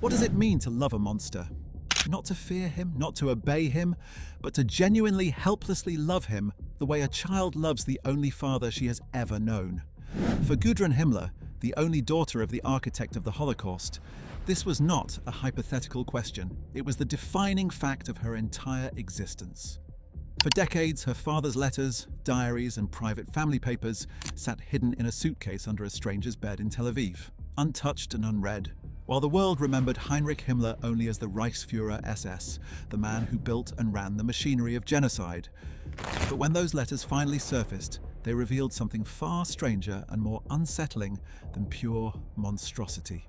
What does it mean to love a monster? Not to fear him, not to obey him, but to genuinely, helplessly love him the way a child loves the only father she has ever known. For Gudrun Himmler, the only daughter of the architect of the Holocaust, this was not a hypothetical question. It was the defining fact of her entire existence. For decades, her father's letters, diaries, and private family papers sat hidden in a suitcase under a stranger's bed in Tel Aviv, untouched and unread, while the world remembered Heinrich Himmler only as the Reichsfuhrer-SS, the man who built and ran the machinery of genocide. But when those letters finally surfaced, they revealed something far stranger and more unsettling than pure monstrosity.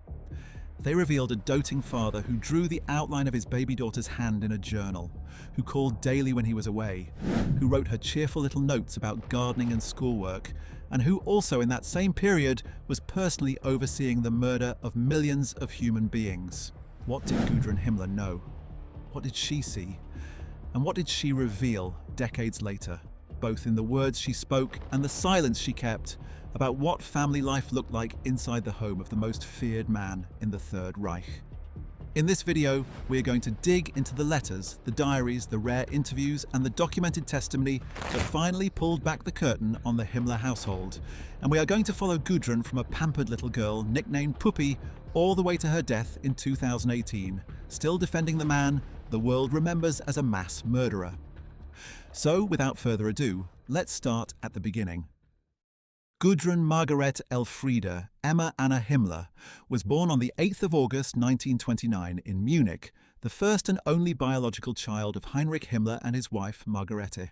They revealed a doting father who drew the outline of his baby daughter's hand in a journal, who called daily when he was away, who wrote her cheerful little notes about gardening and schoolwork, and who also in that same period was personally overseeing the murder of millions of human beings. What did Gudrun Himmler know? What did she see? And what did she reveal decades later, both in the words she spoke and the silence she kept, about what family life looked like inside the home of the most feared man in the Third Reich? In this video, we are going to dig into the letters, the diaries, the rare interviews, and the documented testimony that finally pulled back the curtain on the Himmler household. And we are going to follow Gudrun from a pampered little girl nicknamed Puppy all the way to her death in 2018, still defending the man the world remembers as a mass murderer. So, without further ado, let's start at the beginning. Gudrun Margaret Elfriede Emma Anna Himmler was born on the 8th of August 1929 in Munich, the first and only biological child of Heinrich Himmler and his wife Margarete.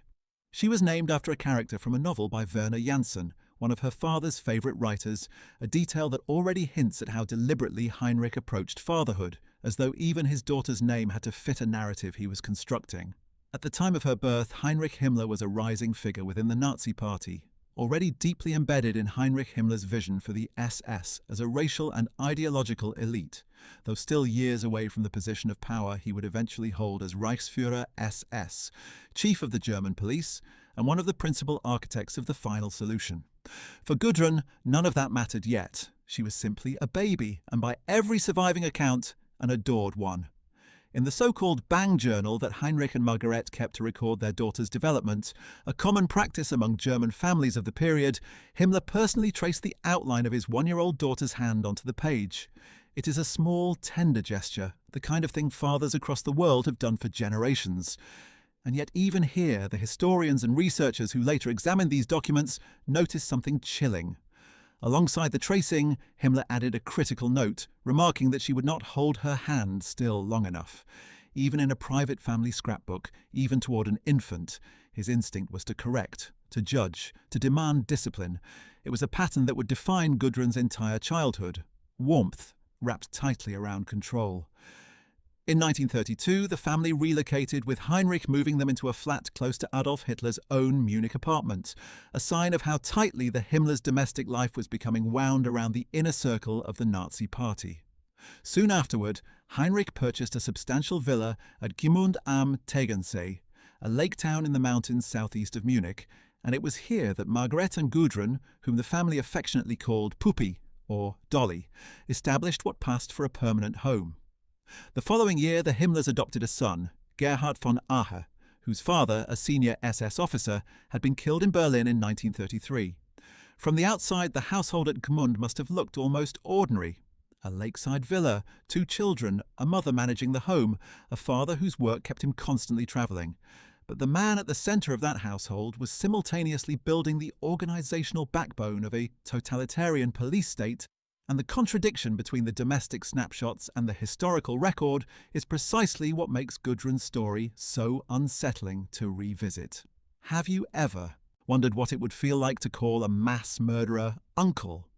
She was named after a character from a novel by Werner Janssen, one of her father's favourite writers, a detail that already hints at how deliberately Heinrich approached fatherhood, as though even his daughter's name had to fit a narrative he was constructing. At the time of her birth, Heinrich Himmler was a rising figure within the Nazi Party, already deeply embedded in Heinrich Himmler's vision for the SS as a racial and ideological elite, though still years away from the position of power he would eventually hold as Reichsfuhrer-SS, chief of the German police, and one of the principal architects of the final solution. For Gudrun, none of that mattered yet. She was simply a baby, and by every surviving account, an adored one. In the so-called Bang Journal that Heinrich and Margaret kept to record their daughter's development, a common practice among German families of the period, Himmler personally traced the outline of his one-year-old daughter's hand onto the page. It is a small, tender gesture, the kind of thing fathers across the world have done for generations. And yet even here, the historians and researchers who later examined these documents noticed something chilling. Alongside the tracing, Himmler added a critical note, remarking that she would not hold her hand still long enough. Even in a private family scrapbook, even toward an infant, his instinct was to correct, to judge, to demand discipline. It was a pattern that would define Gudrun's entire childhood. Warmth, wrapped tightly around control. In 1932, the family relocated, with Heinrich moving them into a flat close to Adolf Hitler's own Munich apartment, a sign of how tightly the Himmlers' domestic life was becoming wound around the inner circle of the Nazi Party. Soon afterward, Heinrich purchased a substantial villa at Gmund am Tegernsee, a lake town in the mountains southeast of Munich, and it was here that Margaret and Gudrun, whom the family affectionately called Puppy, or Dolly, established what passed for a permanent home. The following year, the Himmlers adopted a son, Gerhard von Ahe, whose father, a senior SS officer, had been killed in Berlin in 1933. From the outside, the household at Gmund must have looked almost ordinary. A lakeside villa, 2 children, a mother managing the home, a father whose work kept him constantly travelling. But the man at the centre of that household was simultaneously building the organisational backbone of a totalitarian police state, and the contradiction between the domestic snapshots and the historical record is precisely what makes Gudrun's story so unsettling to revisit. Have you ever wondered what it would feel like to call a mass murderer uncle?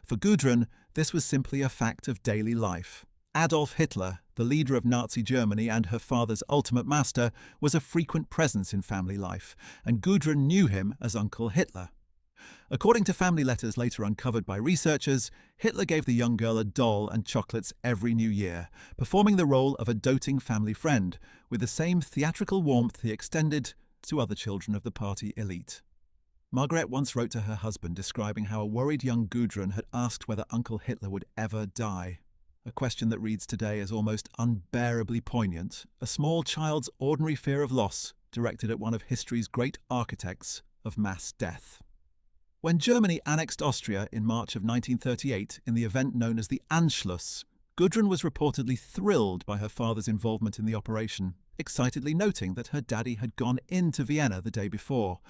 For Gudrun, this was simply a fact of daily life. Adolf Hitler, the leader of Nazi Germany and her father's ultimate master, was a frequent presence in family life, and Gudrun knew him as Uncle Hitler. According to family letters later uncovered by researchers, Hitler gave the young girl a doll and chocolates every New Year, performing the role of a doting family friend, with the same theatrical warmth he extended to other children of the party elite. Margaret once wrote to her husband describing how a worried young Gudrun had asked whether Uncle Hitler would ever die. A question that reads today as almost unbearably poignant, a small child's ordinary fear of loss directed at one of history's great architects of mass death. When Germany annexed Austria in March of 1938 in the event known as the Anschluss, Gudrun was reportedly thrilled by her father's involvement in the operation, excitedly noting that her daddy had gone into Vienna the day before.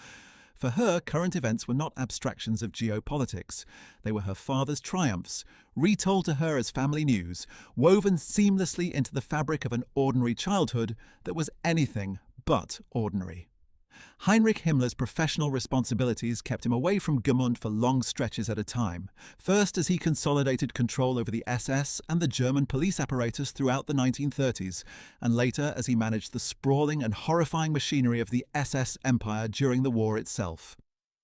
For her, current events were not abstractions of geopolitics. They were her father's triumphs, retold to her as family news, woven seamlessly into the fabric of an ordinary childhood that was anything but ordinary. Heinrich Himmler's professional responsibilities kept him away from Gmund for long stretches at a time, first as he consolidated control over the SS and the German police apparatus throughout the 1930s, and later as he managed the sprawling and horrifying machinery of the SS empire during the war itself.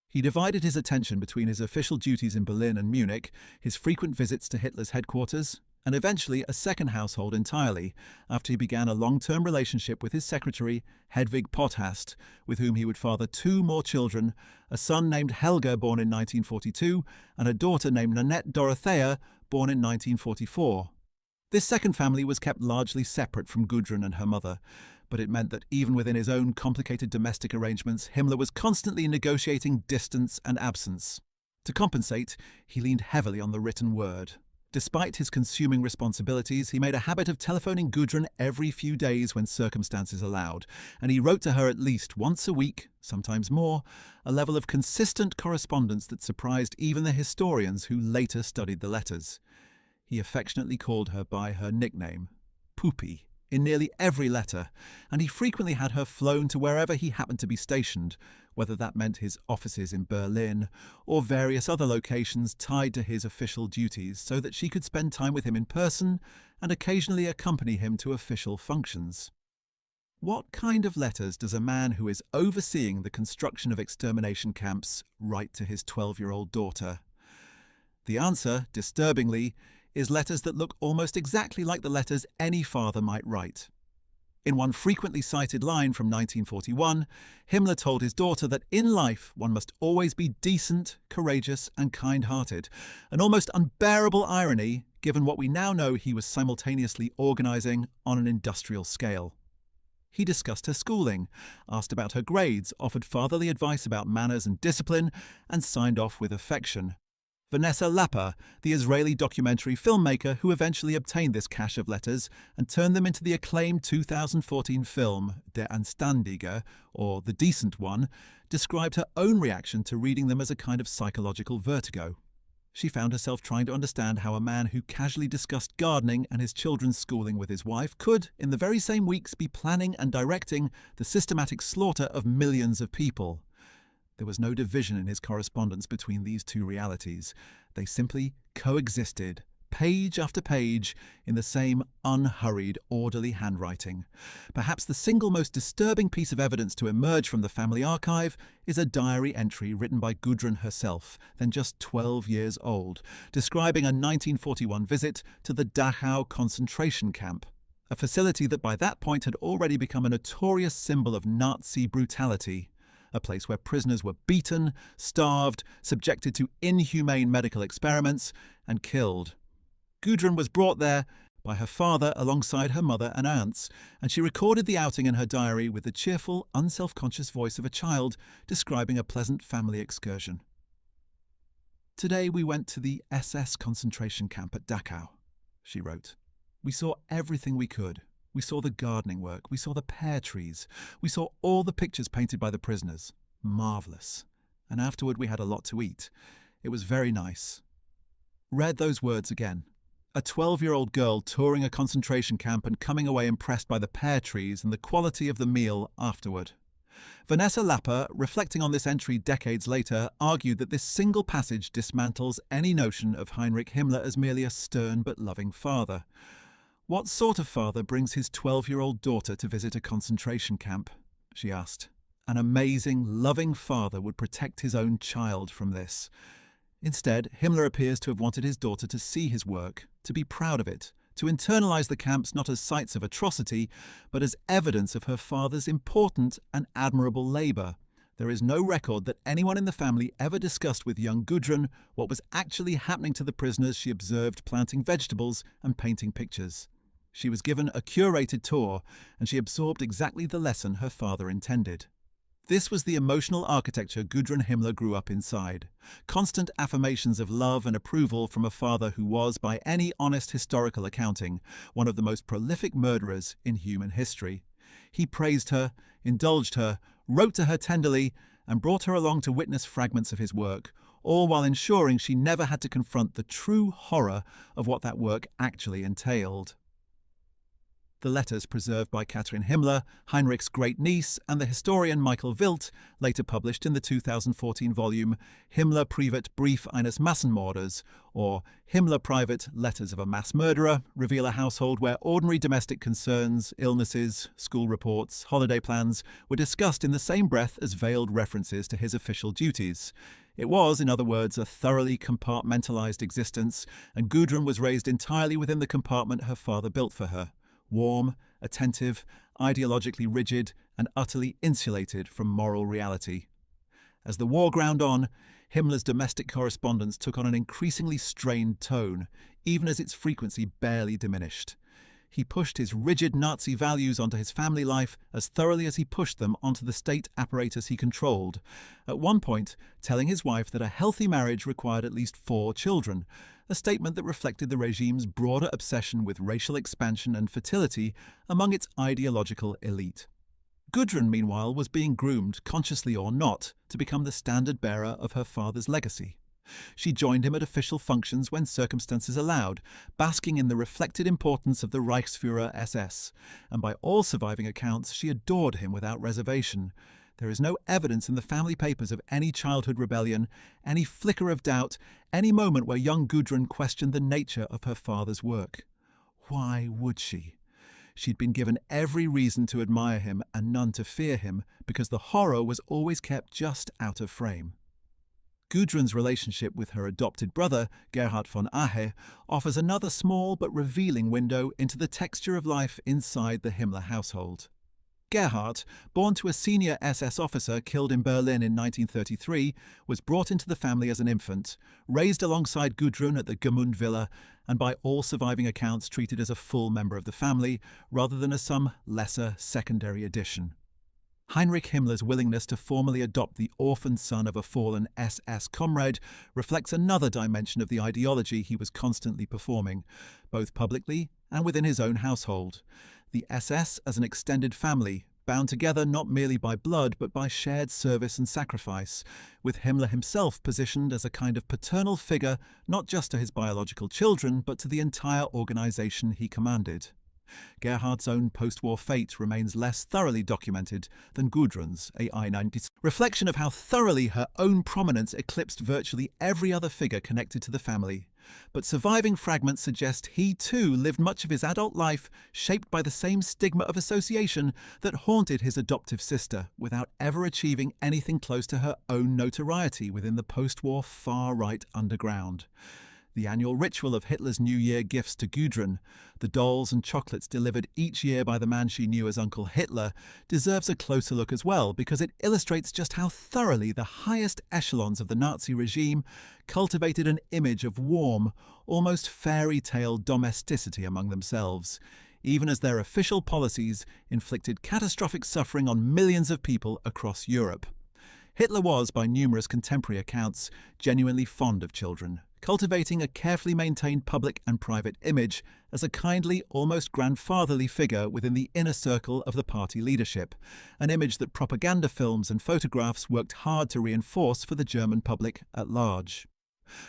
He divided his attention between his official duties in Berlin and Munich, his frequent visits to Hitler's headquarters, and eventually a second household entirely, after he began a long-term relationship with his secretary, Hedwig Potthast, with whom he would father 2 more children, a son named Helga, born in 1942, and a daughter named Nanette Dorothea, born in 1944. This second family was kept largely separate from Gudrun and her mother, but it meant that even within his own complicated domestic arrangements, Himmler was constantly negotiating distance and absence. To compensate, he leaned heavily on the written word. Despite his consuming responsibilities, he made a habit of telephoning Gudrun every few days when circumstances allowed, and he wrote to her at least once a week, sometimes more, a level of consistent correspondence that surprised even the historians who later studied the letters. He affectionately called her by her nickname, Poopy, in nearly every letter, and he frequently had her flown to wherever he happened to be stationed, whether that meant his offices in Berlin or various other locations tied to his official duties, so that she could spend time with him in person and occasionally accompany him to official functions. What kind of letters does a man who is overseeing the construction of extermination camps write to his 12-year-old daughter? The answer, disturbingly, is letters that look almost exactly like the letters any father might write. In one frequently cited line from 1941, Himmler told his daughter that in life one must always be decent, courageous, and kind-hearted, an almost unbearable irony given what we now know he was simultaneously organising on an industrial scale. He discussed her schooling, asked about her grades, offered fatherly advice about manners and discipline, and signed off with affection. Vanessa Lapper, the Israeli documentary filmmaker who eventually obtained this cache of letters and turned them into the acclaimed 2014 film Der Anstandige, or The Decent One, described her own reaction to reading them as a kind of psychological vertigo. She found herself trying to understand how a man who casually discussed gardening and his children's schooling with his wife could, in the very same weeks, be planning and directing the systematic slaughter of millions of people. There was no division in his correspondence between these two realities. They simply coexisted, page after page, in the same unhurried, orderly handwriting. Perhaps the single most disturbing piece of evidence to emerge from the family archive is a diary entry written by Gudrun herself, then just 12 years old, describing a 1941 visit to the Dachau concentration camp, a facility that by that point had already become a notorious symbol of Nazi brutality. A place where prisoners were beaten, starved, subjected to inhumane medical experiments, and killed. Gudrun was brought there by her father alongside her mother and aunts, and she recorded the outing in her diary with the cheerful, unself-conscious voice of a child describing a pleasant family excursion. "Today we went to the SS concentration camp at Dachau," she wrote. "We saw everything we could. We saw the gardening work, we saw the pear trees, we saw all the pictures painted by the prisoners. Marvellous. And afterward we had a lot to eat. It was very nice." Read those words again. A 12-year-old girl touring a concentration camp and coming away impressed by the pear trees and the quality of the meal afterward. Vanessa Lapper, reflecting on this entry decades later, argued that this single passage dismantles any notion of Heinrich Himmler as merely a stern but loving father. "What sort of father brings his 12-year-old daughter to visit a concentration camp?" she asked. An amazing, loving father would protect his own child from this. Instead, Himmler appears to have wanted his daughter to see his work, to be proud of it, to internalise the camps not as sites of atrocity, but as evidence of her father's important and admirable labour, There is no record that anyone in the family ever discussed with young Gudrun what was actually happening to the prisoners she observed planting vegetables and painting pictures. She was given a curated tour, and she absorbed exactly the lesson her father intended. This was the emotional architecture Gudrun Himmler grew up inside. Constant affirmations of love and approval from a father who was, by any honest historical accounting, one of the most prolific murderers in human history. He praised her, indulged her, wrote to her tenderly, and brought her along to witness fragments of his work, all while ensuring she never had to confront the true horror of what that work actually entailed. The letters preserved by Catherine Himmler, Heinrich's great-niece, and the historian Michael Wild, later published in the 2014 volume Himmler Privat Brief eines Massenmörders, or Himmler Private Letters of a Mass Murderer, reveal a household where ordinary domestic concerns, illnesses, school reports, holiday plans were discussed in the same breath as veiled references to his official duties. It was, in other words, a thoroughly compartmentalized existence, and Gudrun was raised entirely within the compartment her father built for her. Warm, attentive, ideologically rigid, and utterly insulated from moral reality. As the war ground on, Himmler's domestic correspondence took on an increasingly strained tone, even as its frequency barely diminished. He pushed his rigid Nazi values onto his family life as thoroughly as he pushed them onto the state apparatus he controlled, at one point telling his wife that a healthy marriage required at least 4 children, a statement that reflected the regime's broader obsession with racial expansion and fertility among its ideological elite. Gudrun, meanwhile, was being groomed, consciously or not, to become the standard-bearer of her father's legacy. She joined him at official functions when circumstances allowed, basking in the reflected importance of the Reichsfuhrer-SS, and by all surviving accounts she adored him without reservation. There is no evidence in the family papers of any childhood rebellion, any flicker of doubt, any moment where young Gudrun questioned the nature of her father's work. Why would she? She'd been given every reason to admire him and none to fear him, because the horror was always kept just out of frame. Gudrun's relationship with her adopted brother, Gerhard von Ahe, offers another small but revealing window into the texture of life inside the Himmler household. Gerhard, born to a senior SS officer killed in Berlin in 1933, was brought into the family as an infant, raised alongside Gudrun at the Gmund Villa, and by all surviving accounts treated as a full member of the family, rather than as some lesser secondary addition. Heinrich Himmler's willingness to formally adopt the orphaned son of a fallen SS comrade reflects another dimension of the ideology he was constantly performing, both publicly and within his own household. The SS as an extended family, bound together not merely by blood but by shared service and sacrifice, with Himmler himself positioned as a kind of paternal figure not just to his biological children but to the entire organization he commanded. Gerhard's own post-war fate remains less thoroughly documented than Gudrun's, a I-90s reflection of how thoroughly her own prominence eclipsed virtually every other figure connected to the family. But surviving fragments suggest he too lived much of his adult life shaped by the same stigma of association that haunted his adoptive sister, without ever achieving anything close to her own notoriety within the post-war far-right underground. The annual ritual of Hitler's New Year gifts to Gudrun, the dolls and chocolates delivered each year by the man she knew as Uncle Hitler, deserves a closer look as well, because it illustrates just how thoroughly the highest echelons of the Nazi regime cultivated an image of warm, almost fairy tale domesticity among themselves, even as their official policies inflicted catastrophic suffering on millions of people across Europe. Hitler was, by numerous contemporary accounts, genuinely fond of children, cultivating a carefully maintained public and private image as a kindly, almost grandfatherly figure within the inner circle of the party leadership, an image that propaganda films and photographs worked hard to reinforce for the German public at large.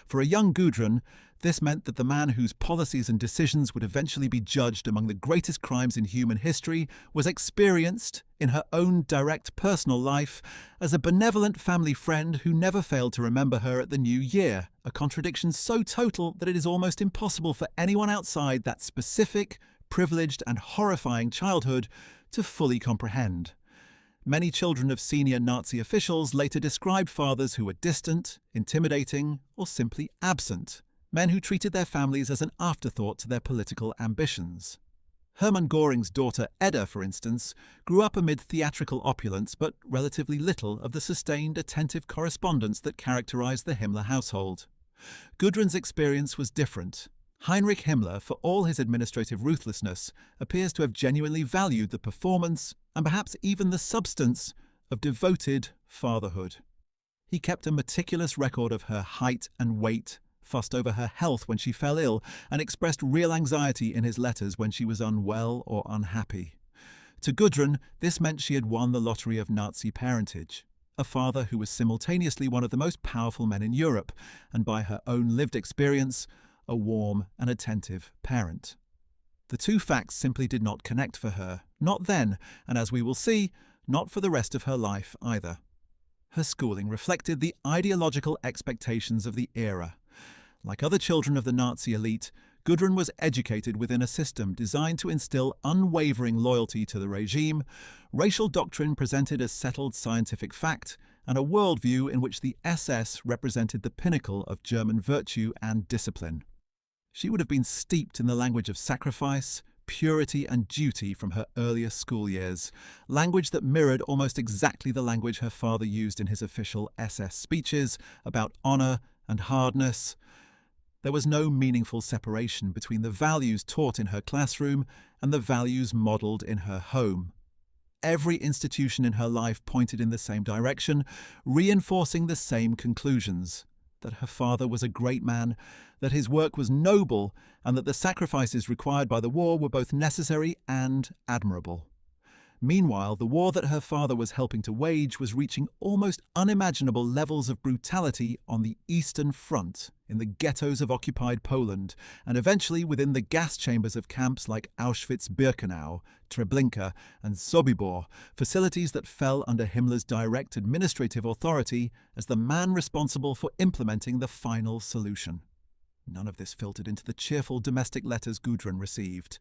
For a young Gudrun, this meant that the man whose policies and decisions would eventually be judged among the greatest crimes in human history was experienced, in her own direct personal life, as a benevolent family friend who never failed to remember her at the new year, a contradiction so total that it is almost impossible for anyone outside that specific, privileged and horrifying childhood to fully comprehend. Many children of senior Nazi officials later described fathers who were distant, intimidating, or simply absent, men who treated their families as an afterthought to their political ambitions. Hermann Göring's daughter Edda, for instance, grew up amid theatrical opulence but relatively little of the sustained, attentive correspondence that characterized the Himmler household. Gudrun's experience was different. Heinrich Himmler, for all his administrative ruthlessness, appears to have genuinely valued the performance, and perhaps even the substance, of devoted fatherhood. He kept a meticulous record of her height and weight, fussed over her health when she fell ill, and expressed real anxiety in his letters when she was unwell or unhappy. To Gudrun, this meant she had won the lottery of Nazi parentage, a father who was simultaneously one of the most powerful men in Europe, and by her own lived experience, a warm and attentive parent. The two facts simply did not connect for her, not then, and as we will see, not for the rest of her life either. Her schooling reflected the ideological expectations of the era. Like other children of the Nazi elite, Gudrun was educated within a system designed to instill unwavering loyalty to the regime, racial doctrine presented as settled scientific fact, and a worldview in which the SS represented the pinnacle of German virtue and discipline. She would have been steeped in the language of sacrifice, purity and duty from her earliest school years, language that mirrored almost exactly the language her father used in his official SS speeches about honor and hardness. There was no meaningful separation between the values taught in her classroom and the values modeled in her home. Every institution in her life pointed in the same direction, reinforcing the same conclusions: that her father was a great man, that his work was noble, and that the sacrifices required by the war were both necessary and admirable. Meanwhile, the war that her father was helping to wage was reaching almost unimaginable levels of brutality on the Eastern Front, in the ghettos of occupied Poland, and eventually within the gas chambers of camps like Auschwitz-Birkenau, Treblinka, and Sobibor, facilities that fell under Himmler's direct administrative authority as the man responsible for implementing the final solution. None of this filtered into the cheerful domestic letters Gudrun received.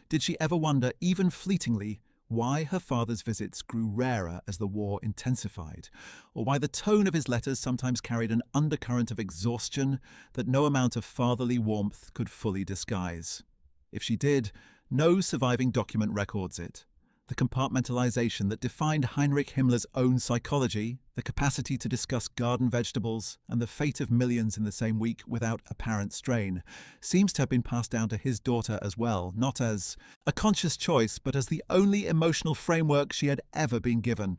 Did she ever wonder, even fleetingly, why her father's visits grew rarer as the war intensified, or why the tone of his letters sometimes carried an undercurrent of exhaustion that no amount of fatherly warmth could fully disguise? If she did, no surviving document records it. The compartmentalization that defined Heinrich Himmler's own psychology, the capacity to discuss garden vegetables, and the fate of millions in the same week without apparent strain, seems to have been passed down to his daughter as well, not as a conscious choice, but as the only emotional framework she had ever been given.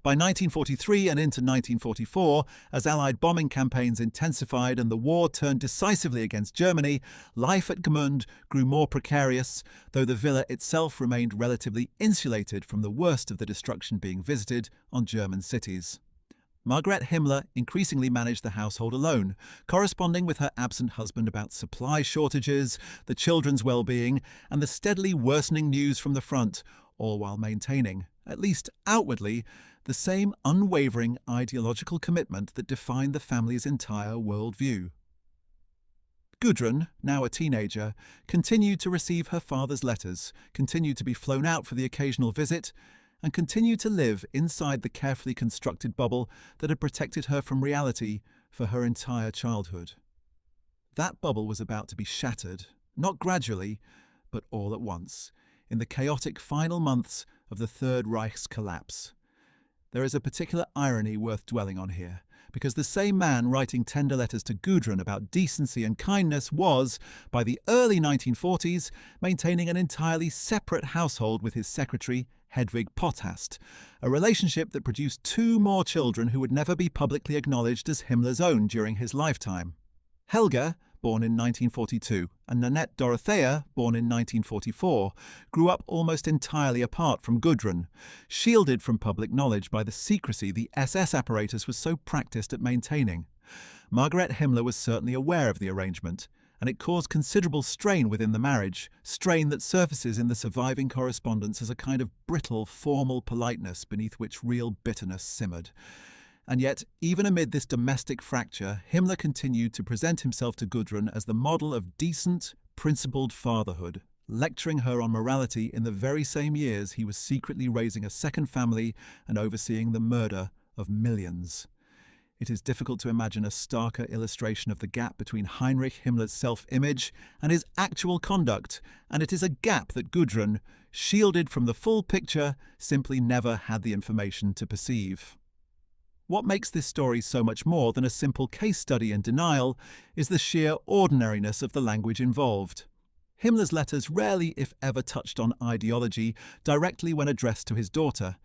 By 1943 and into 1944, as Allied bombing campaigns intensified and the war turned decisively against Germany, life at Gmund grew more precarious, though the villa itself remained relatively insulated from the worst of the destruction being visited on German cities. Margaret Himmler increasingly managed the household alone, corresponding with her absent husband about supply shortages, the children's well-being, and the steadily worsening news from the front, all while maintaining, at least outwardly, the same unwavering ideological commitment that defined the family's entire worldview. Gudrun, now a teenager, continued to receive her father's letters, continued to be flown out for the occasional visit, and continued to live inside the carefully constructed bubble that had protected her from reality for her entire childhood. That bubble was about to be shattered, not gradually, but all at once, in the chaotic final months of the Third Reich's collapse. There is a particular irony worth dwelling on here, because the same man writing tender letters to Gudrun about decency and kindness was, by the early 1940s, maintaining an entirely separate household with his secretary, Hedwig Potthast, a relationship that produced two more children who would never be publicly acknowledged as Himmler's own during his lifetime. Helga, born in 1942, and Nanette Dorothea, born in 1944, grew up almost entirely apart from Gudrun, shielded from public knowledge by the secrecy the SS apparatus was so practiced at maintaining. Margaret Himmler was certainly aware of the arrangement, and it caused considerable strain within the marriage, strain that surfaces in the surviving correspondence as a kind of brittle, formal politeness beneath which real bitterness simmered. And yet, even amid this domestic fracture, Himmler continued to present himself to Gudrun as the model of decent, principled fatherhood, lecturing her on morality in the very same years he was secretly raising a second family and overseeing the murder of millions. It is difficult to imagine a starker illustration of the gap between Heinrich Himmler's self-image and his actual conduct, and it is a gap that Gudrun, shielded from the full picture, simply never had the information to perceive. What makes this story so much more than a simple case study in denial is the sheer ordinariness of the language involved. Himmler's letters rarely, if ever, touched on ideology directly when addressed to his daughter.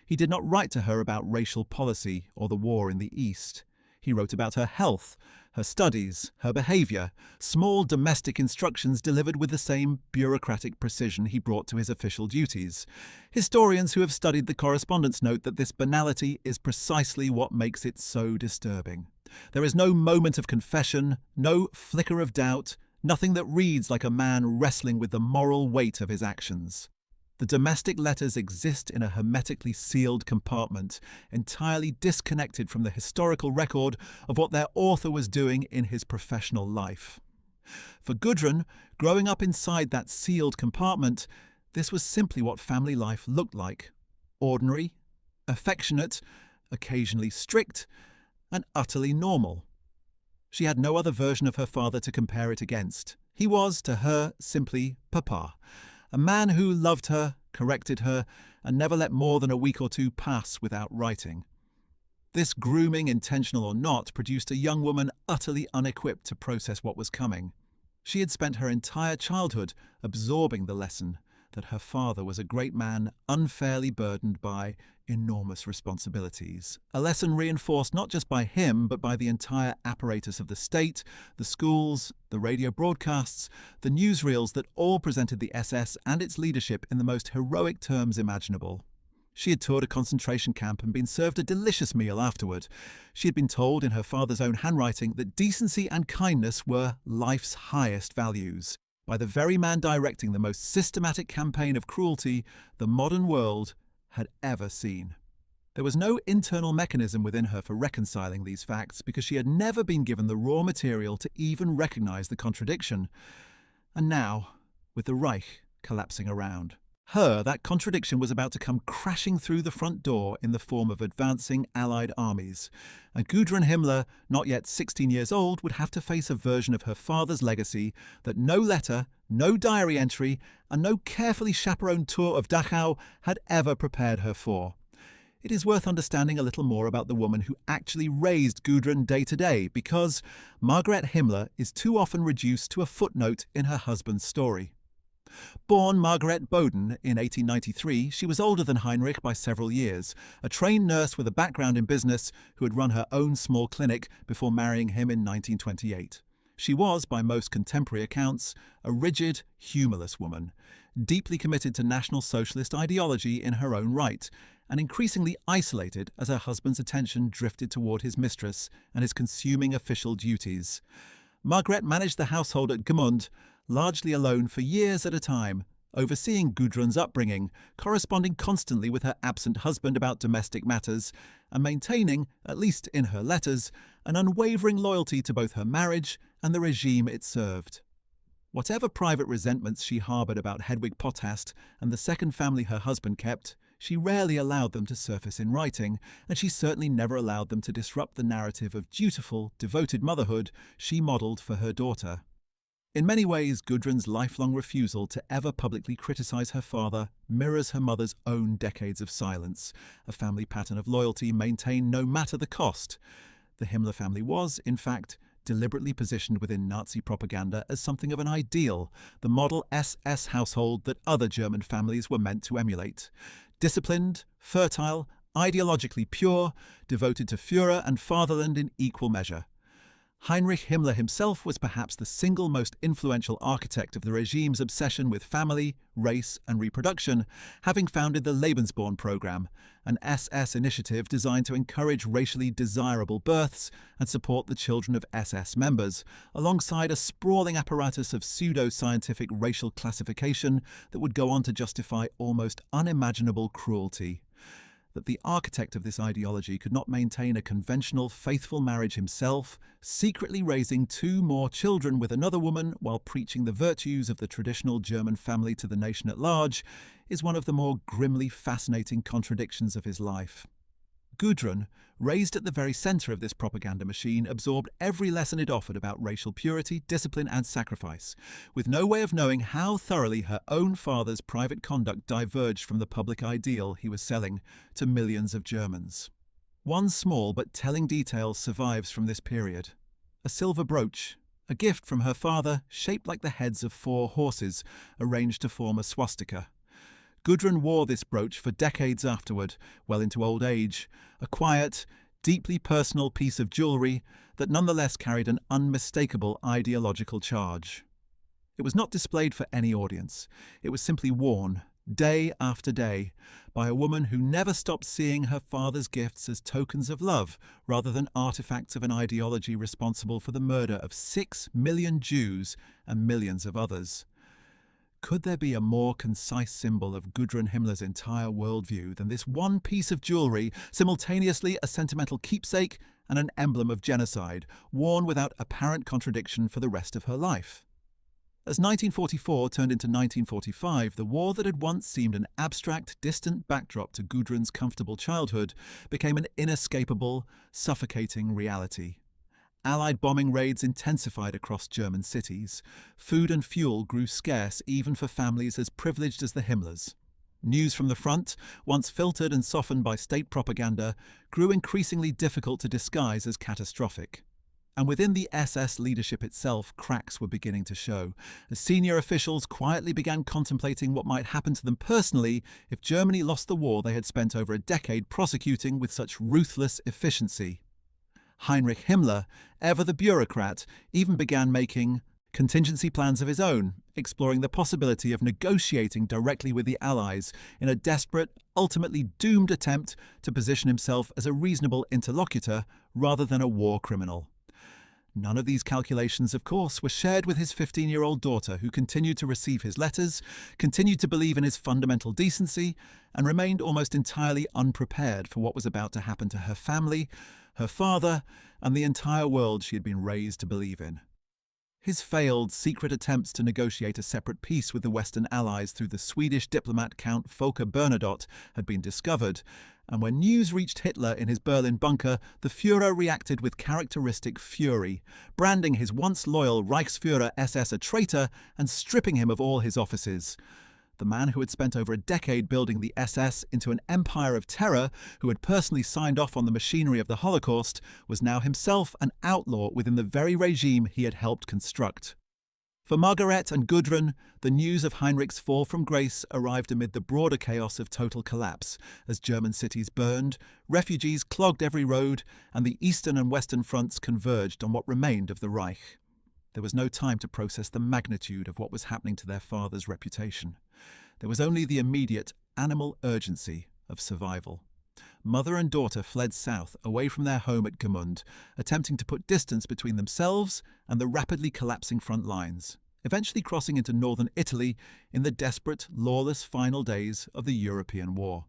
He did not write to her about racial policy or the war in the East. He wrote about her health, her studies, her behaviour, small domestic instructions delivered with the same bureaucratic precision he brought to his official duties. Historians who have studied the correspondence note that this banality is precisely what makes it so disturbing. There is no moment of confession, no flicker of doubt, nothing that reads like a man wrestling with the moral weight of his actions. The domestic letters exist in a hermetically sealed compartment, entirely disconnected from the historical record of what their author was doing in his professional life. For Gudrun, growing up inside that sealed compartment, this was simply what family life looked like: ordinary, affectionate, occasionally strict, and utterly normal. She had no other version of her father to compare it against. He was, to her, simply Papa. A man who loved her, corrected her, and never let more than a week or two pass without writing. This grooming, intentional or not, produced a young woman utterly unequipped to process what was coming. She had spent her entire childhood absorbing the lesson that her father was a great man unfairly burdened by enormous responsibilities. A lesson reinforced not just by him, but by the entire apparatus of the state, the schools, the radio broadcasts, the newsreels that all presented the SS and its leadership in the most heroic terms imaginable. She had toured a concentration camp and been served a delicious meal afterward. She had been told in her father's own handwriting that decency and kindness were life's highest values, by the very man directing the most systematic campaign of cruelty the modern world had ever seen. There was no internal mechanism within her for reconciling these facts because she had never been given the raw material to even recognize the contradiction. And now, with the Reich collapsing around her, that contradiction was about to come crashing through the front door in the form of advancing Allied armies, and Gudrun Himmler, not yet 16 years old, would have to face a version of her father's legacy that no letter, no diary entry, and no carefully chaperoned tour of Dachau had ever prepared her for. It is worth understanding a little more about the woman who actually raised Gudrun day to day, because Margaret Himmler is too often reduced to a footnote in her husband's story. Born Margaret Boden in 1893, she was older than Heinrich by several years, a trained nurse with a background in business who had run her own small clinic before marrying him in 1928. She was, by most contemporary accounts, a rigid, humourless woman, deeply committed to National Socialist ideology in her own right, and increasingly isolated as her husband's attention drifted toward his mistress and his consuming official duties. Margaret managed the household at Gmund, largely alone for years at a time, overseeing Gudrun's upbringing, corresponding constantly with her absent husband about domestic matters, and maintaining, at least in her letters, an unwavering loyalty to both her marriage and the regime it served. Whatever private resentments she harboured about Hedwig Potthast and the second family her husband kept, she rarely allowed them to surface in writing, and she certainly never allowed them to disrupt the narrative of dutiful, devoted motherhood she modelled for her daughter. In many ways, Gudrun's lifelong refusal to ever publicly criticise her father mirrors her mother's own decades of silence, a family pattern of loyalty maintained no matter the cost. The Himmler family was, in fact, deliberately positioned within Nazi propaganda as something of an ideal, the model SS household that other German families were meant to emulate. Disciplined, fertile, ideologically pure, devoted to Führer and fatherland in equal measure. Heinrich Himmler himself was perhaps the single most influential architect of the regime's obsession with family, race, and reproduction, having founded the Lebensborn program, an SS initiative designed to encourage racially desirable births and support the children of SS members, alongside a sprawling apparatus of pseudo-scientific racial classification that would go on to justify almost unimaginable cruelty. That the architect of this ideology could not maintain a conventional, faithful marriage himself, secretly raising 2 more children with another woman while preaching the virtues of the traditional German family to the nation at large, is one of the more grimly fascinating contradictions of his life. Gudrun, raised at the very center of this propaganda machine, absorbed every lesson it offered about racial purity, discipline, and sacrifice, with no way of knowing how thoroughly her own father's private conduct diverged from the public ideal he was selling to millions of Germans. One small but telling detail survives from this period. A silver brooch, a gift from her father shaped like the heads of 4 horses arranged to form a swastika. Gudrun wore this brooch for decades afterward, well into old age, a quiet, deeply personal piece of jewellery that nonetheless carried an unmistakable ideological charge. It was not displayed for any audience. It was simply worn, day after day, by a woman who never stopped seeing her father's gifts as tokens of love rather than artifacts of an ideology responsible for the murder of 6 million Jews and millions of others. Could there be a more concise symbol of Gudrun Himmler's entire worldview than this one piece of jewellery, simultaneously a sentimental keepsake and an emblem of genocide, worn without apparent contradiction for the rest of her life? As 1944 turned into 1945, the war that had once seemed an abstract, distant backdrop to Gudrun's comfortable childhood became an inescapable, suffocating reality. Allied bombing raids intensified across German cities. Food and fuel grew scarce even for families as privileged as the Himmlers. News from the front, once filtered and softened by state propaganda, grew increasingly difficult to disguise as catastrophic. And within the SS leadership itself, cracks were beginning to show, as senior officials quietly began contemplating what might happen to them personally if Germany lost the war they had spent over a decade prosecuting with such ruthless efficiency. Heinrich Himmler, ever the bureaucrat, even began making contingency plans of his own, exploring the possibility of negotiating directly with the Allies in a desperate, ultimately doomed attempt to position himself as a reasonable interlocutor rather than a war criminal. None of these calculations, of course, were shared with his 15-year-old daughter, who continued to receive his letters, continued to believe in his fundamental decency, and remained almost entirely unprepared for what was about to happen to her family, her father, and the entire world she had been raised to believe in. His failed, secret attempts to negotiate a separate peace with the Western Allies through the Swedish diplomat Count Folke Bernadotte had been discovered, and when news reached Hitler in his Berlin bunker, the Führer reacted with characteristic fury, branding his once loyal Reichsfuhrer-SS a traitor and stripping him of all his offices. The man who had spent over a decade building the SS into an empire of terror, who had personally signed off on the machinery of the Holocaust, was now himself an outlaw within the very regime he had helped construct. For Margaret and Gudrun, the news of Heinrich's fall from grace arrived amid the broader chaos of total collapse, as German cities burned, refugees clogged every road, and the eastern and western fronts converged on what remained of the Reich. There was no time to process the magnitude of what was happening to their father's reputation. There was only the immediate, animal urgency of survival. Mother and daughter fled south, away from their home at Gmund, attempting to put distance between themselves and the rapidly collapsing front lines, eventually crossing into northern Italy in the desperate, lawless final days of the European war.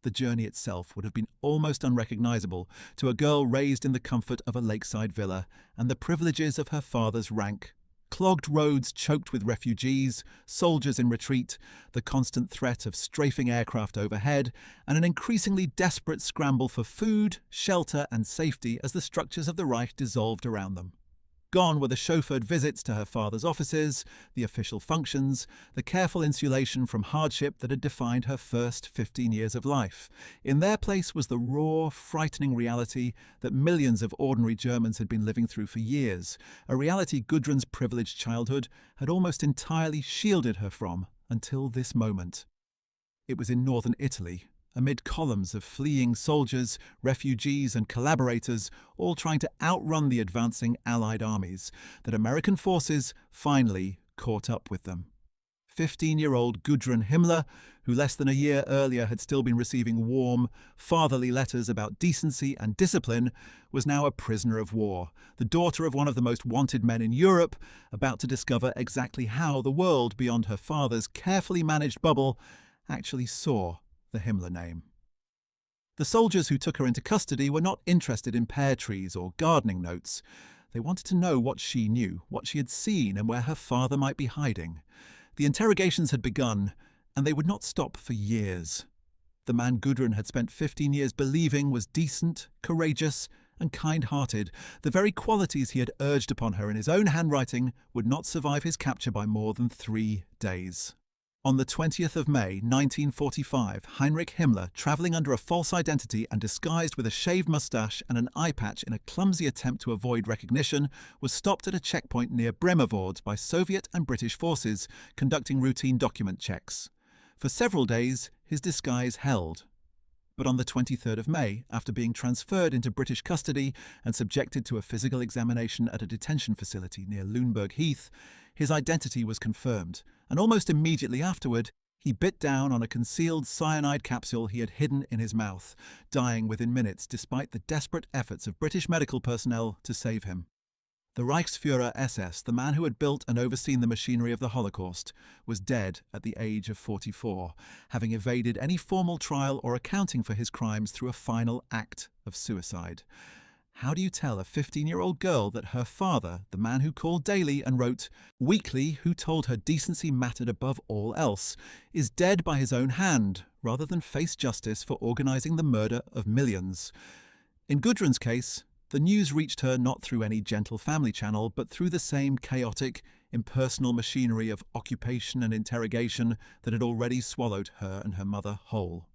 The journey itself would have been almost unrecognizable to a girl raised in the comfort of a lakeside villa and the privileges of her father's rank. Clogged roads choked with refugees, soldiers in retreat, the constant threat of strafing aircraft overhead, and an increasingly desperate scramble for food, shelter, and safety as the structures of the Reich dissolved around them. Gone were the chauffeured visits to her father's offices, the official functions, the careful insulation from hardship that had defined her first 15 years of life. In their place was the raw, frightening reality that millions of ordinary Germans had been living through for years, a reality Gudrun's privileged childhood had almost entirely shielded her from until this moment. It was in northern Italy, amid columns of fleeing soldiers, refugees and collaborators, all trying to outrun the advancing Allied armies, that American forces finally caught up with them. 15-year-old Gudrun Himmler, who less than a year earlier had still been receiving warm, fatherly letters about decency and discipline, was now a prisoner of war, the daughter of one of the most wanted men in Europe, about to discover exactly how the world beyond her father's carefully managed bubble actually saw the Himmler name. The soldiers who took her into custody were not interested in pear trees or gardening notes. They wanted to know what she knew, what she had seen, and where her father might be hiding. The interrogations had begun, and they would not stop for years. the man Gudrun had spent 15 years believing was decent, courageous, and kind-hearted, the very qualities he had urged upon her in his own handwriting, would not survive his capture by more than 3 days. On the 20th of May, 1945, Heinrich Himmler, travelling under a false identity and disguised with a shaved moustache and an eye patch in a clumsy attempt to avoid recognition, was stopped at a checkpoint near Bremervord by Soviet and British forces conducting routine document checks. For several days, his disguise held. But on the 23rd of May, after being transferred into British custody and subjected to a physical examination at a detention facility near Lüneburg Heath, his identity was confirmed, and almost immediately afterward, he bit down on a concealed cyanide capsule he had hidden in his mouth, dying within minutes despite the desperate efforts of British medical personnel to save him. The Reichsfuhrer-SS, the man who had built and overseen the machinery of the Holocaust, was dead at the age of 44, having evaded any formal trial or accounting for his crimes through a final act of suicide. How do you tell a 15-year-old girl that her father, the man who called daily and wrote weekly, who told her decency mattered above all else, is dead by his own hand, rather than face justice for organising the murder of millions? In Gudrun's case, the news reached her not through any gentle family channel, but through the same chaotic, impersonal machinery of occupation and interrogation that had already swallowed her and her mother whole.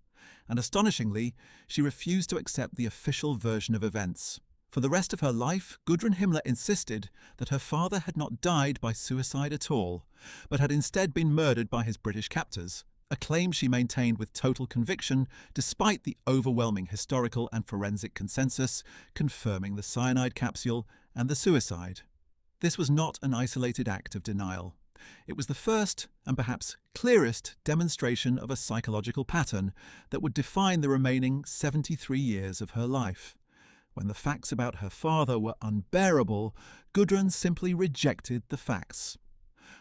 And astonishingly, she refused to accept the official version of events. For the rest of her life, Gudrun Himmler insisted that her father had not died by suicide at all, but had instead been murdered by his British captors, a claim she maintained with total conviction despite the overwhelming historical and forensic consensus confirming the cyanide capsule and the suicide. This was not an isolated act of denial. It was the first, and perhaps clearest, demonstration of a psychological pattern that would define the remaining 73 years of her life. When the facts about her father were unbearable, Gudrun simply rejected the facts.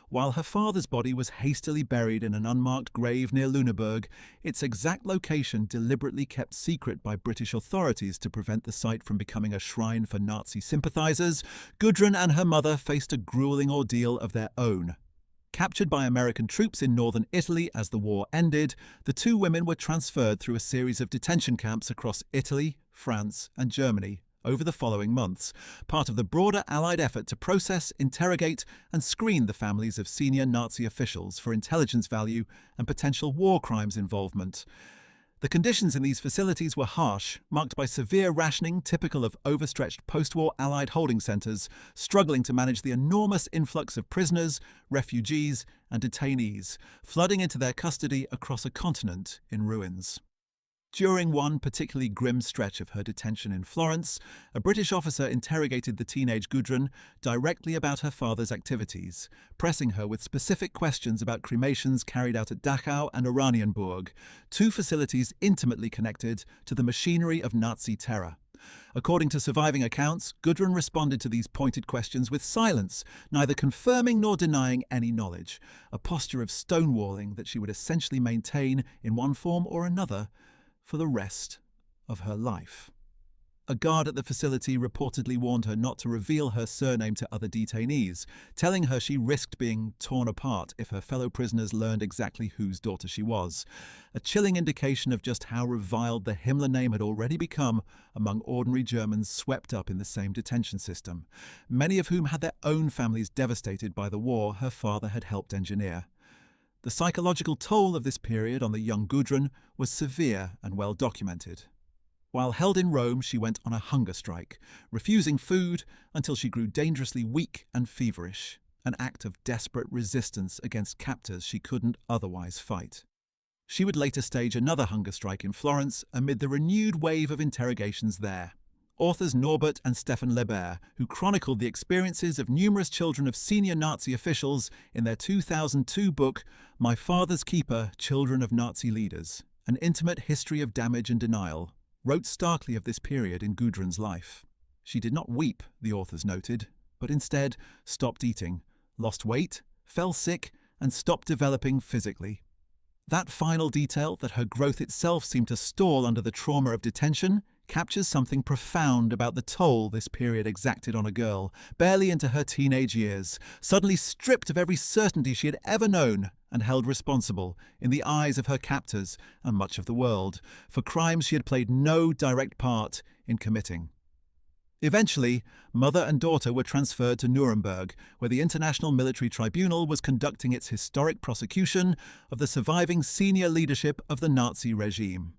While her father's body was hastily buried in an unmarked grave near Lüneburg, its exact location deliberately kept secret by British authorities to prevent the site from becoming a shrine for Nazi sympathisers, Gudrun and her mother faced a gruelling ordeal of their own. Captured by American troops in northern Italy as the war ended, the two women were transferred through a series of detention camps across Italy, France, and Germany over the following months, part of the broader Allied effort to process, interrogate, and screen the families of senior Nazi officials for intelligence value and potential war crimes involvement. The conditions in these facilities were harsh, marked by severe rationing typical of overstretched post-war Allied holding centres, struggling to manage the enormous influx of prisoners, refugees, and detainees, flooding into their custody across a continent in ruins. During one particularly grim stretch of her detention in Florence, a British officer interrogated the teenage Gudrun directly about her father's activities, pressing her with specific questions about cremations carried out at Dachau and Oranienburg, two facilities intimately connected to the machinery of Nazi terror. According to surviving accounts, Gudrun responded to these pointed questions with silence, neither confirming nor denying any knowledge, a posture of stonewalling that she would essentially maintain in one form or another for the rest of her life. A guard at the facility reportedly warned her not to reveal her surname to other detainees, telling her she risked being torn apart if her fellow prisoners learned exactly whose daughter she was, a chilling indication of just how reviled the Himmler name had already become among ordinary Germans swept up in the same detention system, many of whom had their own families devastated by the war her father had helped engineer. The psychological toll of this period on the young Gudrun was severe and well documented. While held in Rome, she went on a hunger strike, refusing food until she grew dangerously weak and feverish, an act of desperate resistance against captors she couldn't otherwise fight. She would later stage another hunger strike in Florence amid the renewed wave of interrogations there. Authors Norbert and Stefan Leber, who chronicled the experiences of numerous children of senior Nazi officials in their 2002 book, My Father's Keeper, Children of Nazi Leaders, An Intimate History of Damage and Denial, wrote starkly of this period in Gudrun's life. She did not weep, the authors noted, but instead stopped eating, lost weight, fell sick, and stopped developing physically. That final detail, that her growth itself seemed to stall under the trauma of detention, captures something profound about the toll this period exacted on a girl, barely into her teenage years, suddenly stripped of every certainty she had ever known and held responsible, in the eyes of her captors and much of the world, for crimes she had played no direct part in committing. Eventually, mother and daughter were transferred to Nuremberg, where the International Military Tribunal was conducting its historic prosecution of the surviving senior leadership of the Nazi regime.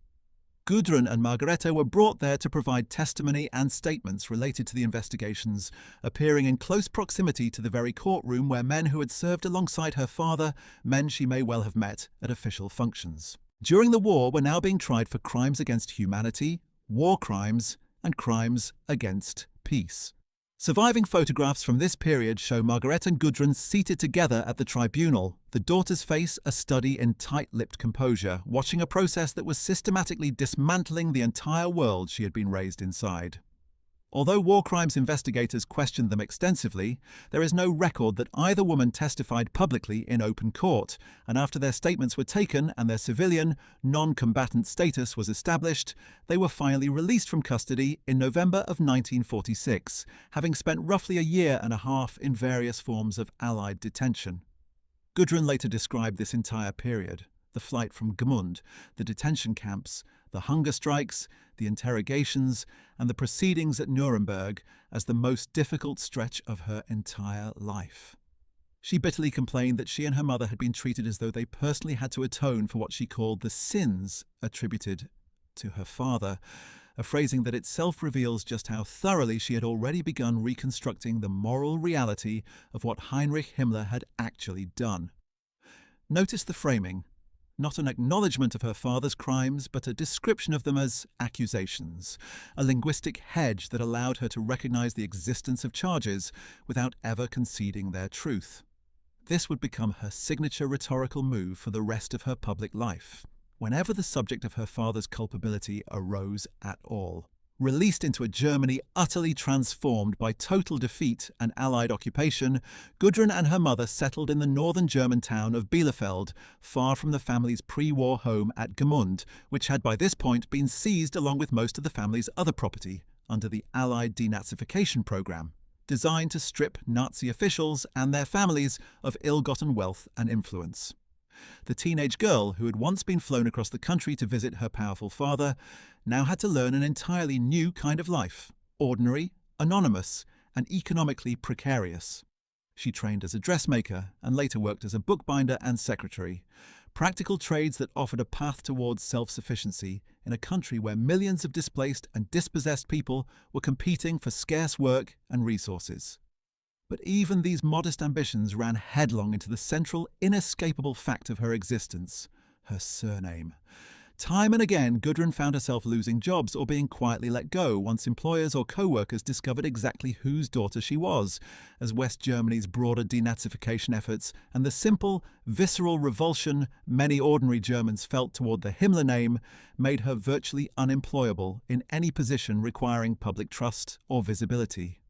Gudrun and Margareta were brought there to provide testimony and statements related to the investigations, appearing in close proximity to the very courtroom where men who had served alongside her father, men she may well have met at official functions. During the war, were now being tried for crimes against humanity, war crimes, and crimes against peace. Surviving photographs from this period show Margaret and Gudrun seated together at the tribunal, the daughter's face a study in tight-lipped composure, watching a process that was systematically dismantling the entire world she had been raised inside. Although war crimes investigators questioned them extensively, there is no record that either woman testified publicly in open court, and after their statements were taken and their civilian, non-combatant status was established, they were finally released from custody in November of 1946, having spent roughly a year and a half in various forms of Allied detention. Gudrun later described this entire period: the flight from Gmund, the detention camps, the hunger strikes, the interrogations, and the proceedings at Nuremberg as the most difficult stretch of her entire life. She bitterly complained that she and her mother had been treated as though they personally had to atone for what she called the sins attributed to her father, a phrasing that itself reveals just how thoroughly she had already begun reconstructing the moral reality of what Heinrich Himmler had actually done. Notice the framing. Not an acknowledgement of her father's crimes, but a description of them as accusations, a linguistic hedge that allowed her to recognize the existence of charges without ever conceding their truth. This would become her signature rhetorical move for the rest of her public life, whenever the subject of her father's culpability arose at all. Released into a Germany utterly transformed by total defeat and Allied occupation, Gudrun and her mother settled in the northern German town of Bielefeld, far from the family's pre-war home at Gmund, which had by this point been seized along with most of the family's other property under the Allied denazification program, designed to strip Nazi officials and their families of ill-gotten wealth and influence. The teenage girl, who had once been flown across the country to visit her powerful father, now had to learn an entirely new kind of life: ordinary, anonymous, and economically precarious. She trained as a dressmaker and later worked as a bookbinder and secretary, practical trades that offered a path towards self-sufficiency in a country where millions of displaced and dispossessed people were competing for scarce work and resources. But even these modest ambitions ran headlong into the central, inescapable fact of her existence: her surname. Time and again, Gudrun found herself losing jobs or being quietly let go once employers or co-workers discovered exactly whose daughter she was, as West Germany's broader denazification efforts and the simple, visceral revulsion many ordinary Germans felt toward the Himmler name made her virtually unemployable in any position requiring public trust or visibility.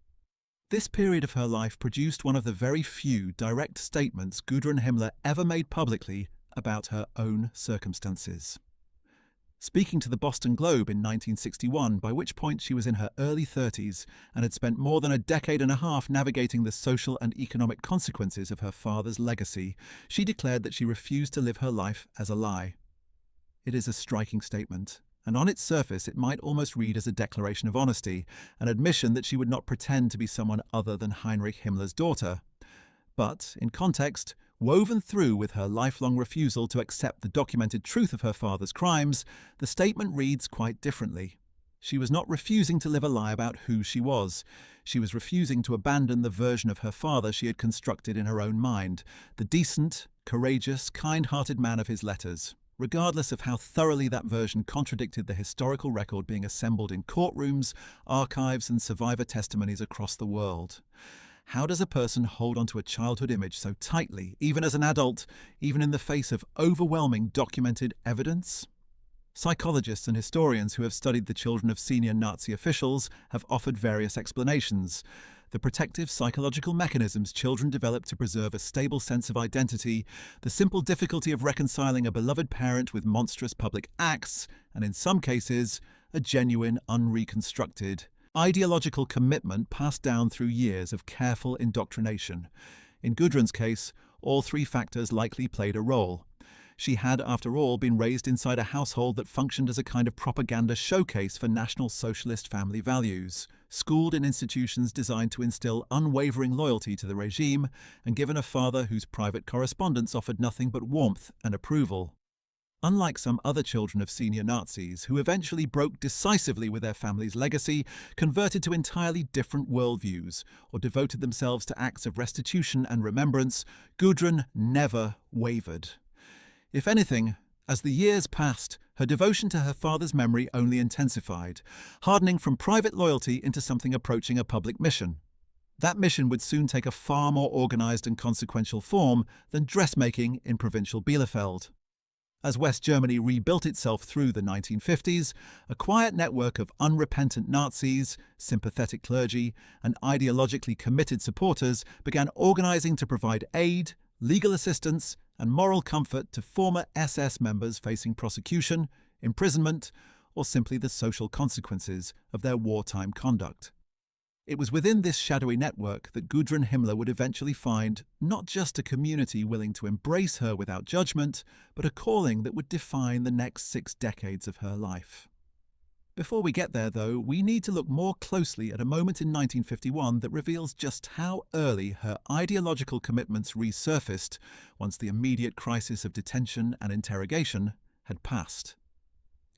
This period of her life produced one of the very few direct statements Gudrun Himmler ever made publicly about her own circumstances. Speaking to the Boston Globe in 1961, by which point she was in her early 30s and had spent more than a decade and a half navigating the social and economic consequences of her father's legacy, she declared that she refused to live her life as a lie. It is a striking statement, and on its surface it might almost read as a declaration of honesty, an admission that she would not pretend to be someone other than Heinrich Himmler's daughter. But, in context, woven through with her lifelong refusal to accept the documented truth of her father's crimes, the statement reads quite differently. She was not refusing to live a lie about who she was. She was refusing to abandon the version of her father she had constructed in her own mind, the decent, courageous, kind-hearted man of his letters, regardless of how thoroughly that version contradicted the historical record being assembled in courtrooms, archives, and survivor testimonies across the world. How does a person hold onto a childhood image so tightly, even as an adult, even in the face of overwhelming documented evidence? Psychologists and historians who have studied the children of senior Nazi officials have offered various explanations. The protective psychological mechanisms children develop to preserve a stable sense of identity, the simple difficulty of reconciling a beloved parent with monstrous public acts, and in some cases, a genuine, unreconstructed, ideological commitment passed down through years of careful indoctrination. In Gudrun's case, all three factors likely played a role. She had, after all, been raised inside a household that functioned as a kind of propaganda showcase for National Socialist family values, schooled in institutions designed to instill unwavering loyalty to the regime, and given a father whose private correspondence offered nothing but warmth and approval. Unlike some other children of senior Nazis, who eventually broke decisively with their family's legacy, converted to entirely different worldviews, or devoted themselves to acts of restitution and remembrance, Gudrun never wavered. If anything, as the years passed, her devotion to her father's memory only intensified, hardening from private loyalty into something approaching a public mission. That mission would soon take a far more organized and consequential form than dressmaking in provincial Bielefeld. As West Germany rebuilt itself through the 1950s, a quiet network of unrepentant Nazis, sympathetic clergy, and ideologically committed supporters began organizing to provide aid, legal assistance, and moral comfort to former SS members facing prosecution, imprisonment, or simply the social consequences of their wartime conduct. It was within this shadowy network that Gudrun Himmler would eventually find not just a community willing to embrace her without judgment, but a calling that would define the next 6 decades of her life. Before we get there, though, we need to look more closely at a moment in 1951 that reveals just how early her ideological commitments resurfaced once the immediate crisis of detention and interrogation had passed.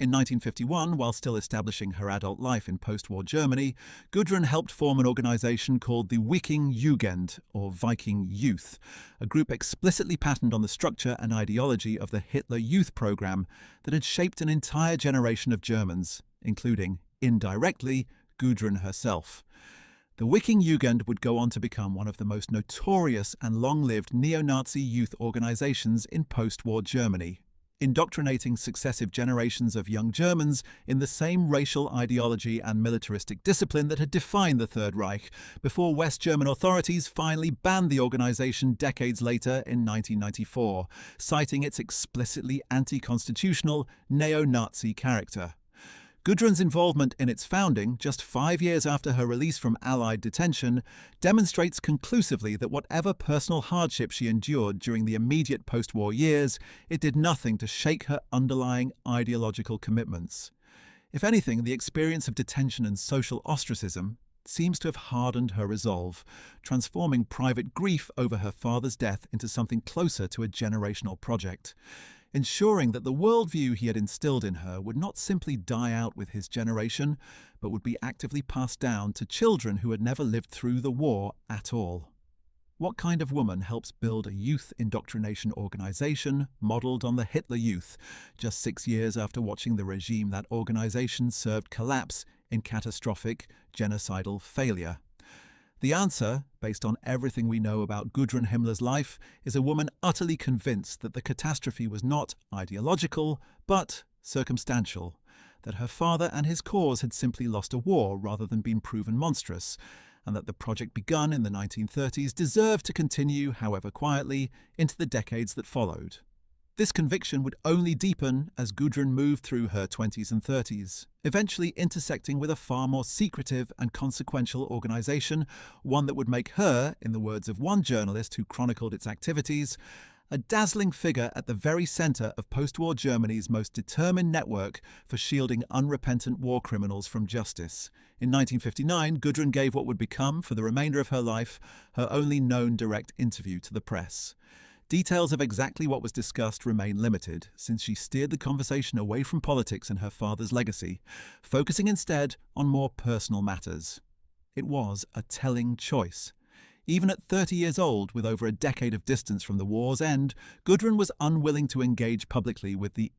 In 1951, while still establishing her adult life in post-war Germany, Gudrun helped form an organization called the Viking Jugend, or Viking Youth, a group explicitly patterned on the structure and ideology of the Hitler Youth program that had shaped an entire generation of Germans, including, indirectly, Gudrun herself. The Viking Jugend would go on to become one of the most notorious and long-lived neo-Nazi youth organizations in post-war Germany, indoctrinating successive generations of young Germans in the same racial ideology and militaristic discipline that had defined the Third Reich, before West German authorities finally banned the organization decades later in 1994, citing its explicitly anti-constitutional neo-Nazi character. Gudrun's involvement in its founding, just 5 years after her release from Allied detention, demonstrates conclusively that whatever personal hardship she endured during the immediate post-war years, it did nothing to shake her underlying ideological commitments. If anything, the experience of detention and social ostracism seems to have hardened her resolve, transforming private grief over her father's death into something closer to a generational project, ensuring that the worldview he had instilled in her would not simply die out with his generation, but would be actively passed down to children who had never lived through the war at all. What kind of woman helps build a youth indoctrination organization modelled on the Hitler Youth, just 6 years after watching the regime that organization served collapse in catastrophic, genocidal failure? The answer, based on everything we know about Gudrun Himmler's life, is a woman utterly convinced that the catastrophe was not ideological, but circumstantial, that her father and his cause had simply lost a war rather than been proven monstrous, and that the project begun in the 1930s deserved to continue, however quietly, into the decades that followed. This conviction would only deepen as Gudrun moved through her 20s and 30s, eventually intersecting with a far more secretive and consequential organization, one that would make her, in the words of one journalist who chronicled its activities, a dazzling figure at the very center of post-war Germany's most determined network for shielding unrepentant war criminals from justice. In 1959, Gudrun gave what would become, for the remainder of her life, her only known direct interview to the press. Details of exactly what was discussed remain limited, since she steered the conversation away from politics and her father's legacy, focusing instead on more personal matters. It was a telling choice. Even at 30 years old, with over a decade of distance from the war's end, Gudrun was unwilling to engage publicly with the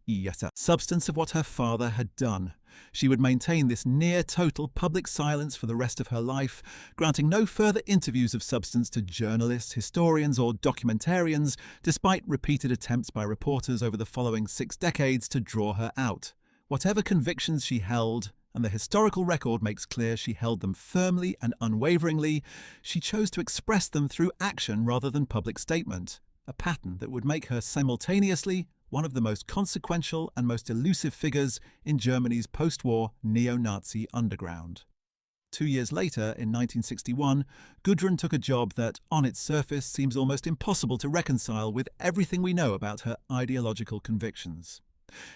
substance of what her father had done. She would maintain this near-total public silence for the rest of her life, granting no further interviews of substance to journalists, historians, or documentarians, despite repeated attempts by reporters over the following 6 decades to draw her out. Whatever convictions she held, and the historical record makes clear she held them firmly and unwaveringly, she chose to express them through action rather than public statement, a pattern that would make her simultaneously one of the most consequential and most elusive figures in Germany's post-war neo-Nazi underground. 2 years later, in 1961, Gudrun took a job that, on its surface, seems almost impossible to reconcile with everything we know about her ideological convictions.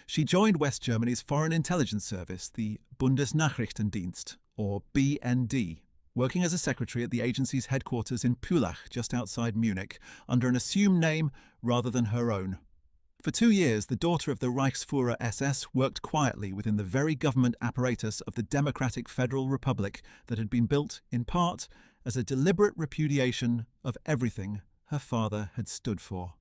She joined West Germany's Foreign Intelligence Service, the Bundesnachrichtendienst, or BND, working as a secretary at the agency's headquarters in Pullach, just outside Munich, under an assumed name rather than her own. For 2 years, the daughter of the Reichsfuhrer-SS worked quietly within the very government apparatus of the Democratic Federal Republic that had been built, in part, as a deliberate repudiation of everything her father had stood for.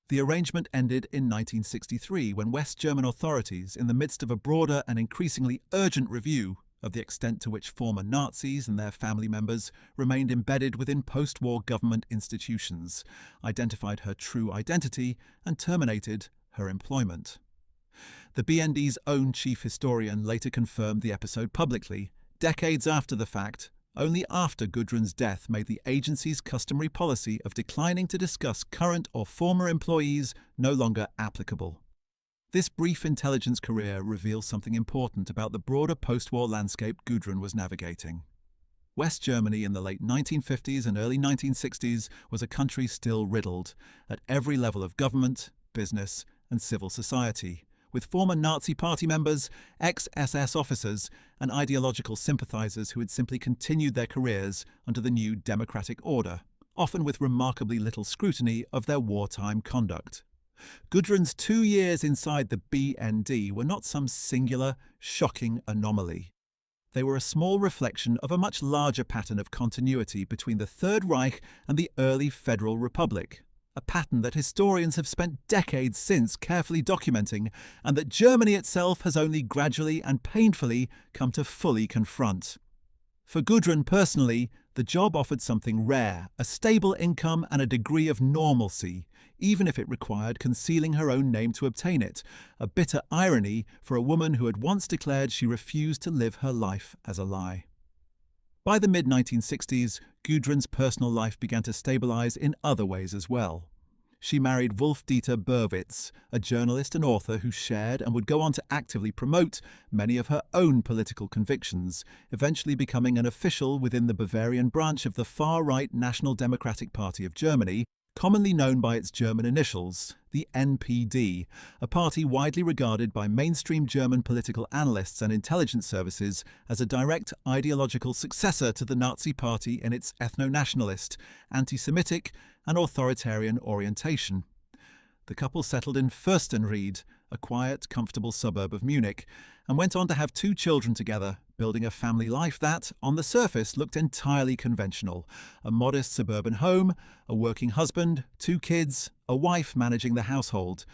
The arrangement ended in 1963 when West German authorities, in the midst of a broader and increasingly urgent review of the extent to which former Nazis and their family members remained embedded within post-war government institutions, identified her true identity and terminated her employment. The BND's own chief historian later confirmed the episode publicly, decades after the fact, only after Gudrun's death made the agency's customary policy of declining to discuss current or former employees no longer applicable. This brief intelligence career reveals something important about the broader post-war landscape Gudrun was navigating. West Germany in the late 1950s and early 1960s was a country still riddled, at every level of government, business, and civil society, with former Nazi Party members, ex-SS officers, and ideological sympathizers who had simply continued their careers under the new democratic order, often with remarkably little scrutiny of their wartime conduct. Gudrun's 2 years inside the BND were not some singular, shocking anomaly. They were a small reflection of a much larger pattern of continuity between the Third Reich and the early Federal Republic, a pattern that historians have spent decades since carefully documenting and that Germany itself has only gradually and painfully come to fully confront. For Gudrun personally, the job offered something rare, a stable income and a degree of normalcy, even if it required concealing her own name to obtain it, a bitter irony for a woman who had once declared she refused to live her life as a lie. By the mid-1960s, Gudrun's personal life began to stabilize in other ways as well. She married Wolf-Dieter Burwitz, a journalist and author who shared and would go on to actively promote many of her own political convictions, eventually becoming an official within the Bavarian branch of the far-right National Democratic Party of Germany, commonly known by its German initials, the NPD, a party widely regarded by mainstream German political analysts and intelligence services as a direct ideological successor to the Nazi Party in its ethno-nationalist, anti-Semitic, and authoritarian orientation. The couple settled in Fürstenried, a quiet, comfortable suburb of Munich, and went on to have 2 children together, building a family life that, on the surface, looked entirely conventional. A modest suburban home, a working husband, 2 kids, a wife managing the household.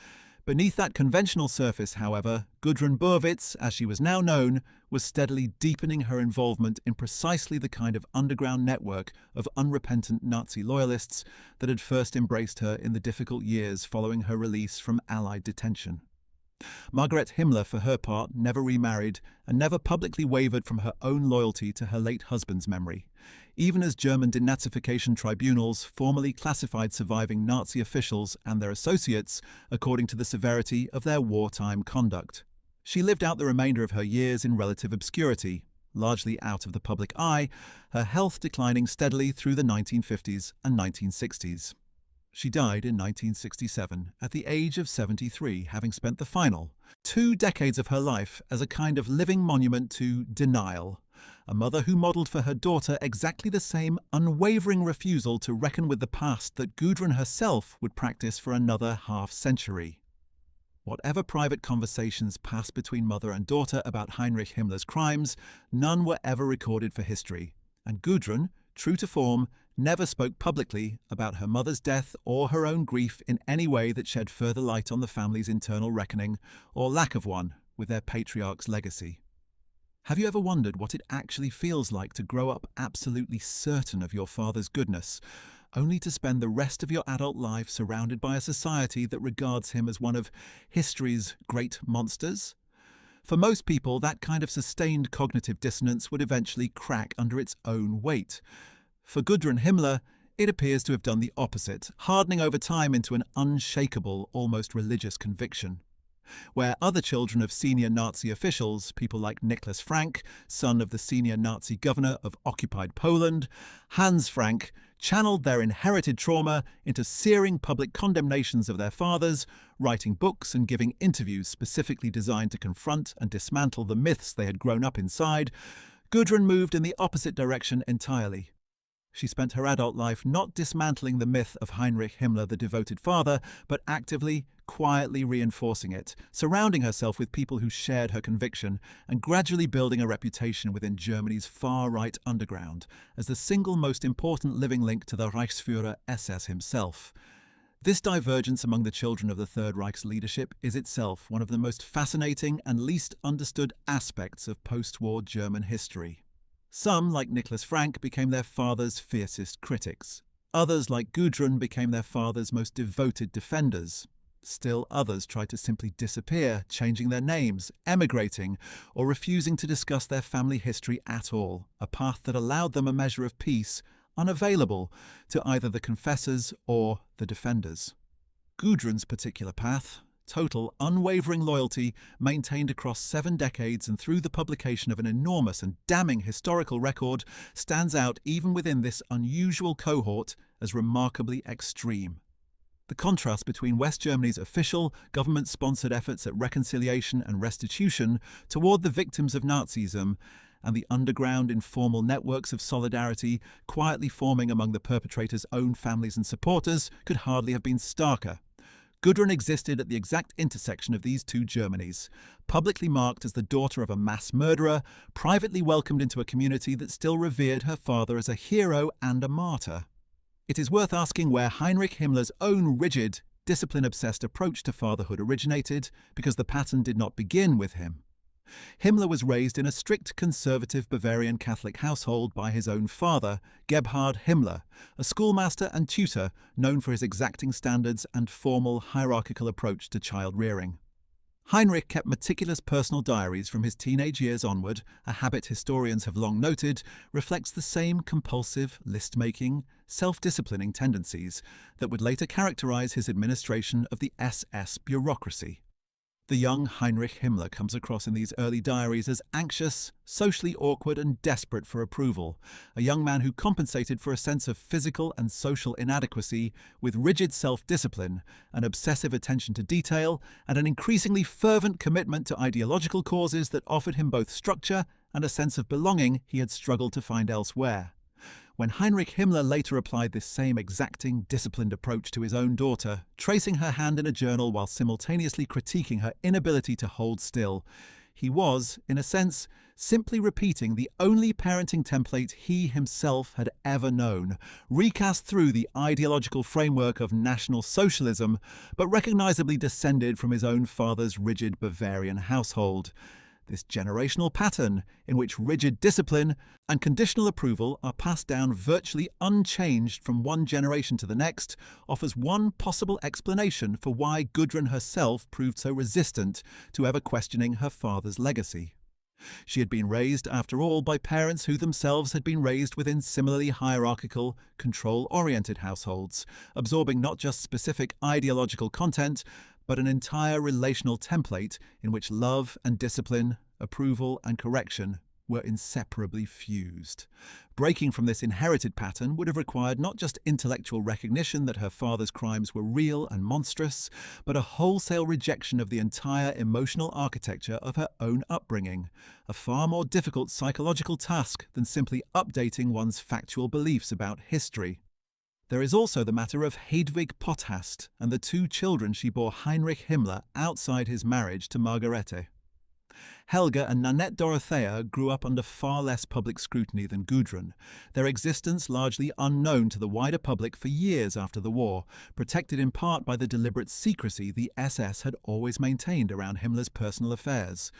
Beneath that conventional surface, however, Gudrun Burwitz, as she was now known, was steadily deepening her involvement in precisely the kind of underground network of unrepentant Nazi loyalists that had first embraced her in the difficult years following her release from Allied detention. Margaret Himmler, for her part, never remarried and never publicly wavered from her own loyalty to her late husband's memory, even as German denazification tribunals formally classified surviving Nazi officials and their associates according to the severity of their wartime conduct. She lived out the remainder of her years in relative obscurity, largely out of the public eye, her health declining steadily through the 1950s and 1960s. She died in 1967 at the age of 73, having spent the final 2 decades of her life as a kind of living monument to denial, a mother who modelled for her daughter exactly the same unwavering refusal to reckon with the past that Gudrun herself would practice for another half-century. Whatever private conversations passed between mother and daughter about Heinrich Himmler's crimes, none were ever recorded for history, and Gudrun, true to form, never spoke publicly about her mother's death or her own grief in any way that shed further light on the family's internal reckoning, or lack of one, with their patriarch's legacy. Have you ever wondered what it actually feels like to grow up absolutely certain of your father's goodness, only to spend the rest of your adult life surrounded by a society that regards him as one of history's great monsters? For most people, that kind of sustained cognitive dissonance would eventually crack under its own weight. For Gudrun Himmler, It appears to have done the opposite, hardening over time into an unshakable, almost religious conviction. Where other children of senior Nazi officials, people like Nicholas Frank, son of the senior Nazi governor of occupied Poland, Hans Frank, channeled their inherited trauma into searing public condemnations of their fathers, writing books and giving interviews specifically designed to confront and dismantle the myths they had grown up inside, Gudrun moved in the opposite direction entirely. She spent her adult life not dismantling the myth of Heinrich Himmler, the devoted father, but actively, quietly reinforcing it, surrounding herself with people who shared her conviction, and gradually building a reputation within Germany's far-right underground as the single most important living link to the Reichsfuhrer-SS himself. This divergence among the children of the Third Reich's leadership is itself one of the most fascinating and least understood aspects of post-war German history. Some, like Nicholas Frank, became their father's fiercest critics. Others, like Gudrun, became their father's most devoted defenders. Still others tried to simply disappear, changing their names, emigrating, or refusing to discuss their family history at all, a path that allowed them a measure of peace, unavailable to either the confessors or the defenders. Gudrun's particular path, total, unwavering loyalty, maintained across 7 decades and through the publication of an enormous and damning historical record, stands out even within this unusual cohort as remarkably extreme. The contrast between West Germany's official, government-sponsored efforts at reconciliation and restitution toward the victims of Nazism and the underground informal networks of solidarity quietly forming among the perpetrators' own families and supporters could hardly have been starker. Gudrun existed at the exact intersection of these two Germanys, publicly marked as the daughter of a mass murderer, privately welcomed into a community that still revered her father as a hero and a martyr. It is worth asking where Heinrich Himmler's own rigid, discipline-obsessed approach to fatherhood originated, because the pattern did not begin with him. Himmler was raised in a strict conservative Bavarian Catholic household by his own father, Gebhard Himmler, a schoolmaster and tutor known for his exacting standards and formal hierarchical approach to child rearing. Heinrich kept meticulous personal diaries from his teenage years onward, a habit historians have long noted reflects the same compulsive, list-making, self-disciplining tendencies that would later characterize his administration of the SS bureaucracy. The young Heinrich Himmler comes across in these early diaries as anxious, socially awkward and desperate for approval, a young man who compensated for a sense of physical and social inadequacy with rigid self-discipline, an obsessive attention to detail, and an increasingly fervent commitment to ideological causes that offered him both structure and a sense of belonging he had struggled to find elsewhere. When Heinrich Himmler later applied this same exacting, disciplined approach to his own daughter, tracing her hand in a journal while simultaneously critiquing her inability to hold still, he was, in a sense, simply repeating the only parenting template he himself had ever known, recast through the ideological framework of National Socialism, but recognizably descended from his own father's rigid Bavarian household. This generational pattern, in which rigid discipline and conditional approval are passed down virtually unchanged from one generation to the next, offers one possible explanation for why Gudrun herself proved so resistant to ever questioning her father's legacy. She had been raised, after all, by parents who themselves had been raised within similarly hierarchical, control-oriented households, absorbing not just specific ideological content, but an entire relational template in which love and discipline, approval and correction were inseparably fused. Breaking from this inherited pattern would have required not just intellectual recognition that her father's crimes were real and monstrous, but a wholesale rejection of the entire emotional architecture of her own upbringing, a far more difficult psychological task than simply updating one's factual beliefs about history. There is also the matter of Hedwig Potthast and the 2 children she bore Heinrich Himmler outside his marriage to Margarete. Helga and Nanette Dorothea grew up under far less public scrutiny than Gudrun, their existence largely unknown to the wider public for years after the war, protected in part by the deliberate secrecy the SS had always maintained around Himmler's personal affairs.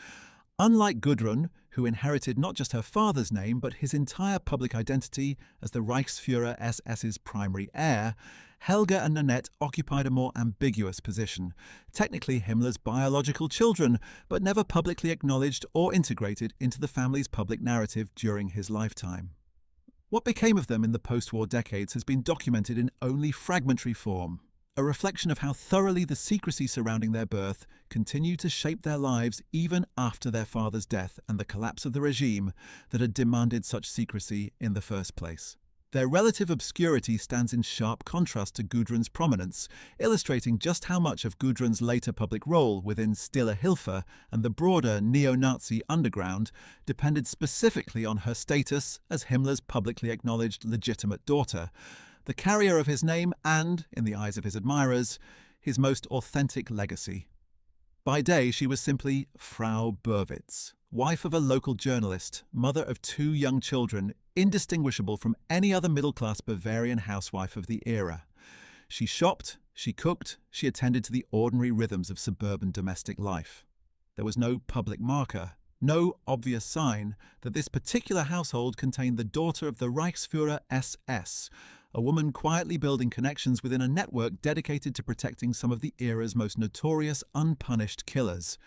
Unlike Gudrun, who inherited not just her father's name but his entire public identity as the Reichsfuhrer-SS's primary heir, Helga and Nanette occupied a more ambiguous position, technically Himmler's biological children, but never publicly acknowledged or integrated into the family's public narrative during his lifetime. What became of them in the post-war decades has been documented in only fragmentary form, a reflection of how thoroughly the secrecy surrounding their birth continued to shape their lives even after their father's death and the collapse of the regime that had demanded such secrecy in the first place. Their relative obscurity stands in sharp contrast to Gudrun's prominence, illustrating just how much of Gudrun's later public role within Stille Hilfe and the broader neo-Nazi underground depended specifically on her status as Himmler's publicly acknowledged legitimate daughter, the carrier of his name and, in the eyes of his admirers, his most authentic legacy. By day, she was simply Frau Burwitz, wife of a local journalist, mother of 2 young children, indistinguishable from any other middle-class Bavarian housewife of the era. She shopped, she cooked, she attended to the ordinary rhythms of suburban domestic life. There was no public marker, no obvious sign that this particular household contained the daughter of the Reichsfuhrer-SS, a woman quietly building connections within a network dedicated to protecting some of the era's most notorious unpunished killers.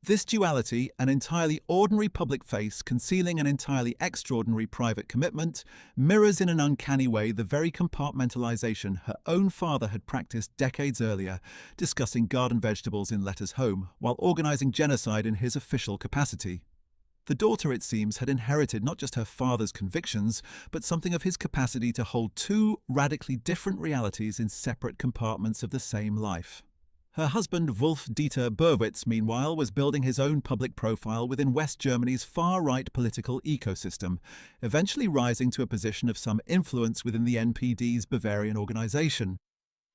This duality, an entirely ordinary public face concealing an entirely extraordinary private commitment, mirrors in an uncanny way the very compartmentalization her own father had practiced decades earlier, discussing garden vegetables in letters home, while organizing genocide in his official capacity. The daughter, it seems, had inherited not just her father's convictions, but something of his capacity to hold 2 radically different realities in separate compartments of the same life. Her husband Wolf-Dieter Burwitz, meanwhile, was building his own public profile within West Germany's far-right political ecosystem, eventually rising to a position of some influence within the NPD's Bavarian organization.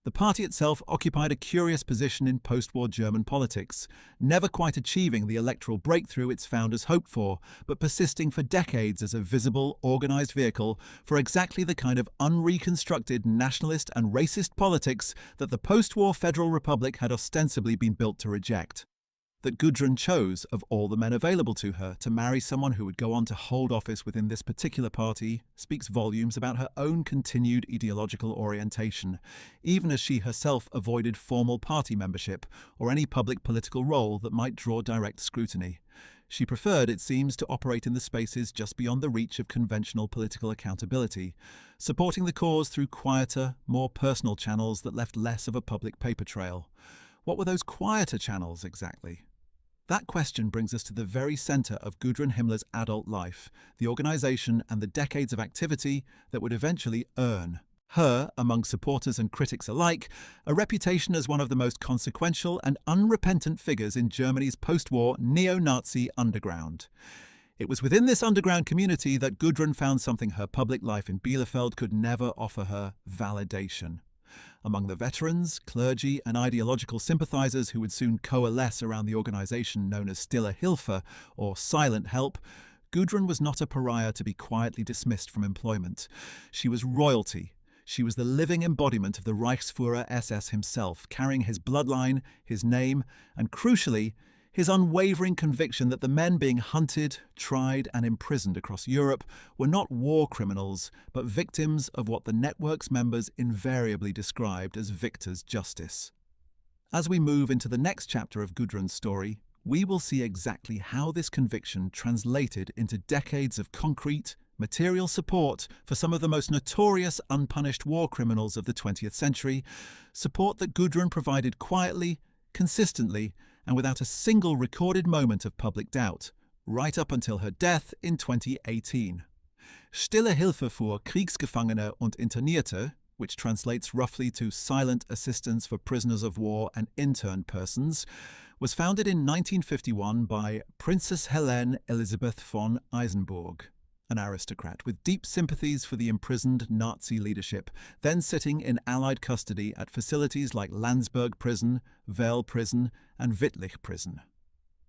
The party itself occupied a curious position in post-war German politics, never quite achieving the electoral breakthrough its founders hoped for, but persisting for decades as a visible, organized vehicle for exactly the kind of unreconstructed nationalist and racist politics that the post-war Federal Republic had ostensibly been built to reject. That Gudrun chose, of all the men available to her, to marry someone who would go on to hold office within this particular party speaks volumes about her own continued ideological orientation, even as she herself avoided formal party membership or any public political role that might draw direct scrutiny. She preferred, it seems, to operate in the spaces just beyond the reach of conventional political accountability, supporting the cause through quieter, more personal channels that left less of a public paper trail. What were those quieter channels exactly? That question brings us to the very center of Gudrun Himmler's adult life, the organization and the decades of activity that would eventually earn her, among supporters and critics alike, a reputation as one of the most consequential and unrepentant figures in Germany's post-war neo-Nazi underground. It was within this underground community that Gudrun found something her public life in Bielefeld could never offer her: validation. Among the veterans, clergy, and ideological sympathizers who would soon coalesce around the organization known as Stille Hilfe, or Silent Help, Gudrun was not a pariah to be quietly dismissed from employment. She was royalty. She was the living embodiment of the Reichsfuhrer-SS himself, carrying his bloodline, his name, and crucially, his unwavering conviction that the men being hunted, tried, and imprisoned across Europe were not war criminals, but victims of what the network's members invariably described as victor's justice. As we move into the next chapter of Gudrun's story, we will see exactly how this conviction translated into decades of concrete, material support for some of the most notorious unpunished war criminals of the 20th century, support that Gudrun provided quietly, consistently, and without a single recorded moment of public doubt, right up until her death in 2018. Stille Hilfe für Kriegsgefangene und Internierte, which translates roughly to Silent Assistance for Prisoners of War and Interned Persons, was founded in 1951 by Princess Helene Elisabeth von Eisenburg, an aristocrat with deep sympathies for the imprisoned Nazi leadership, then sitting in Allied custody at facilities like Landsberg Prison, Weil Prison, and Wittlich Prison.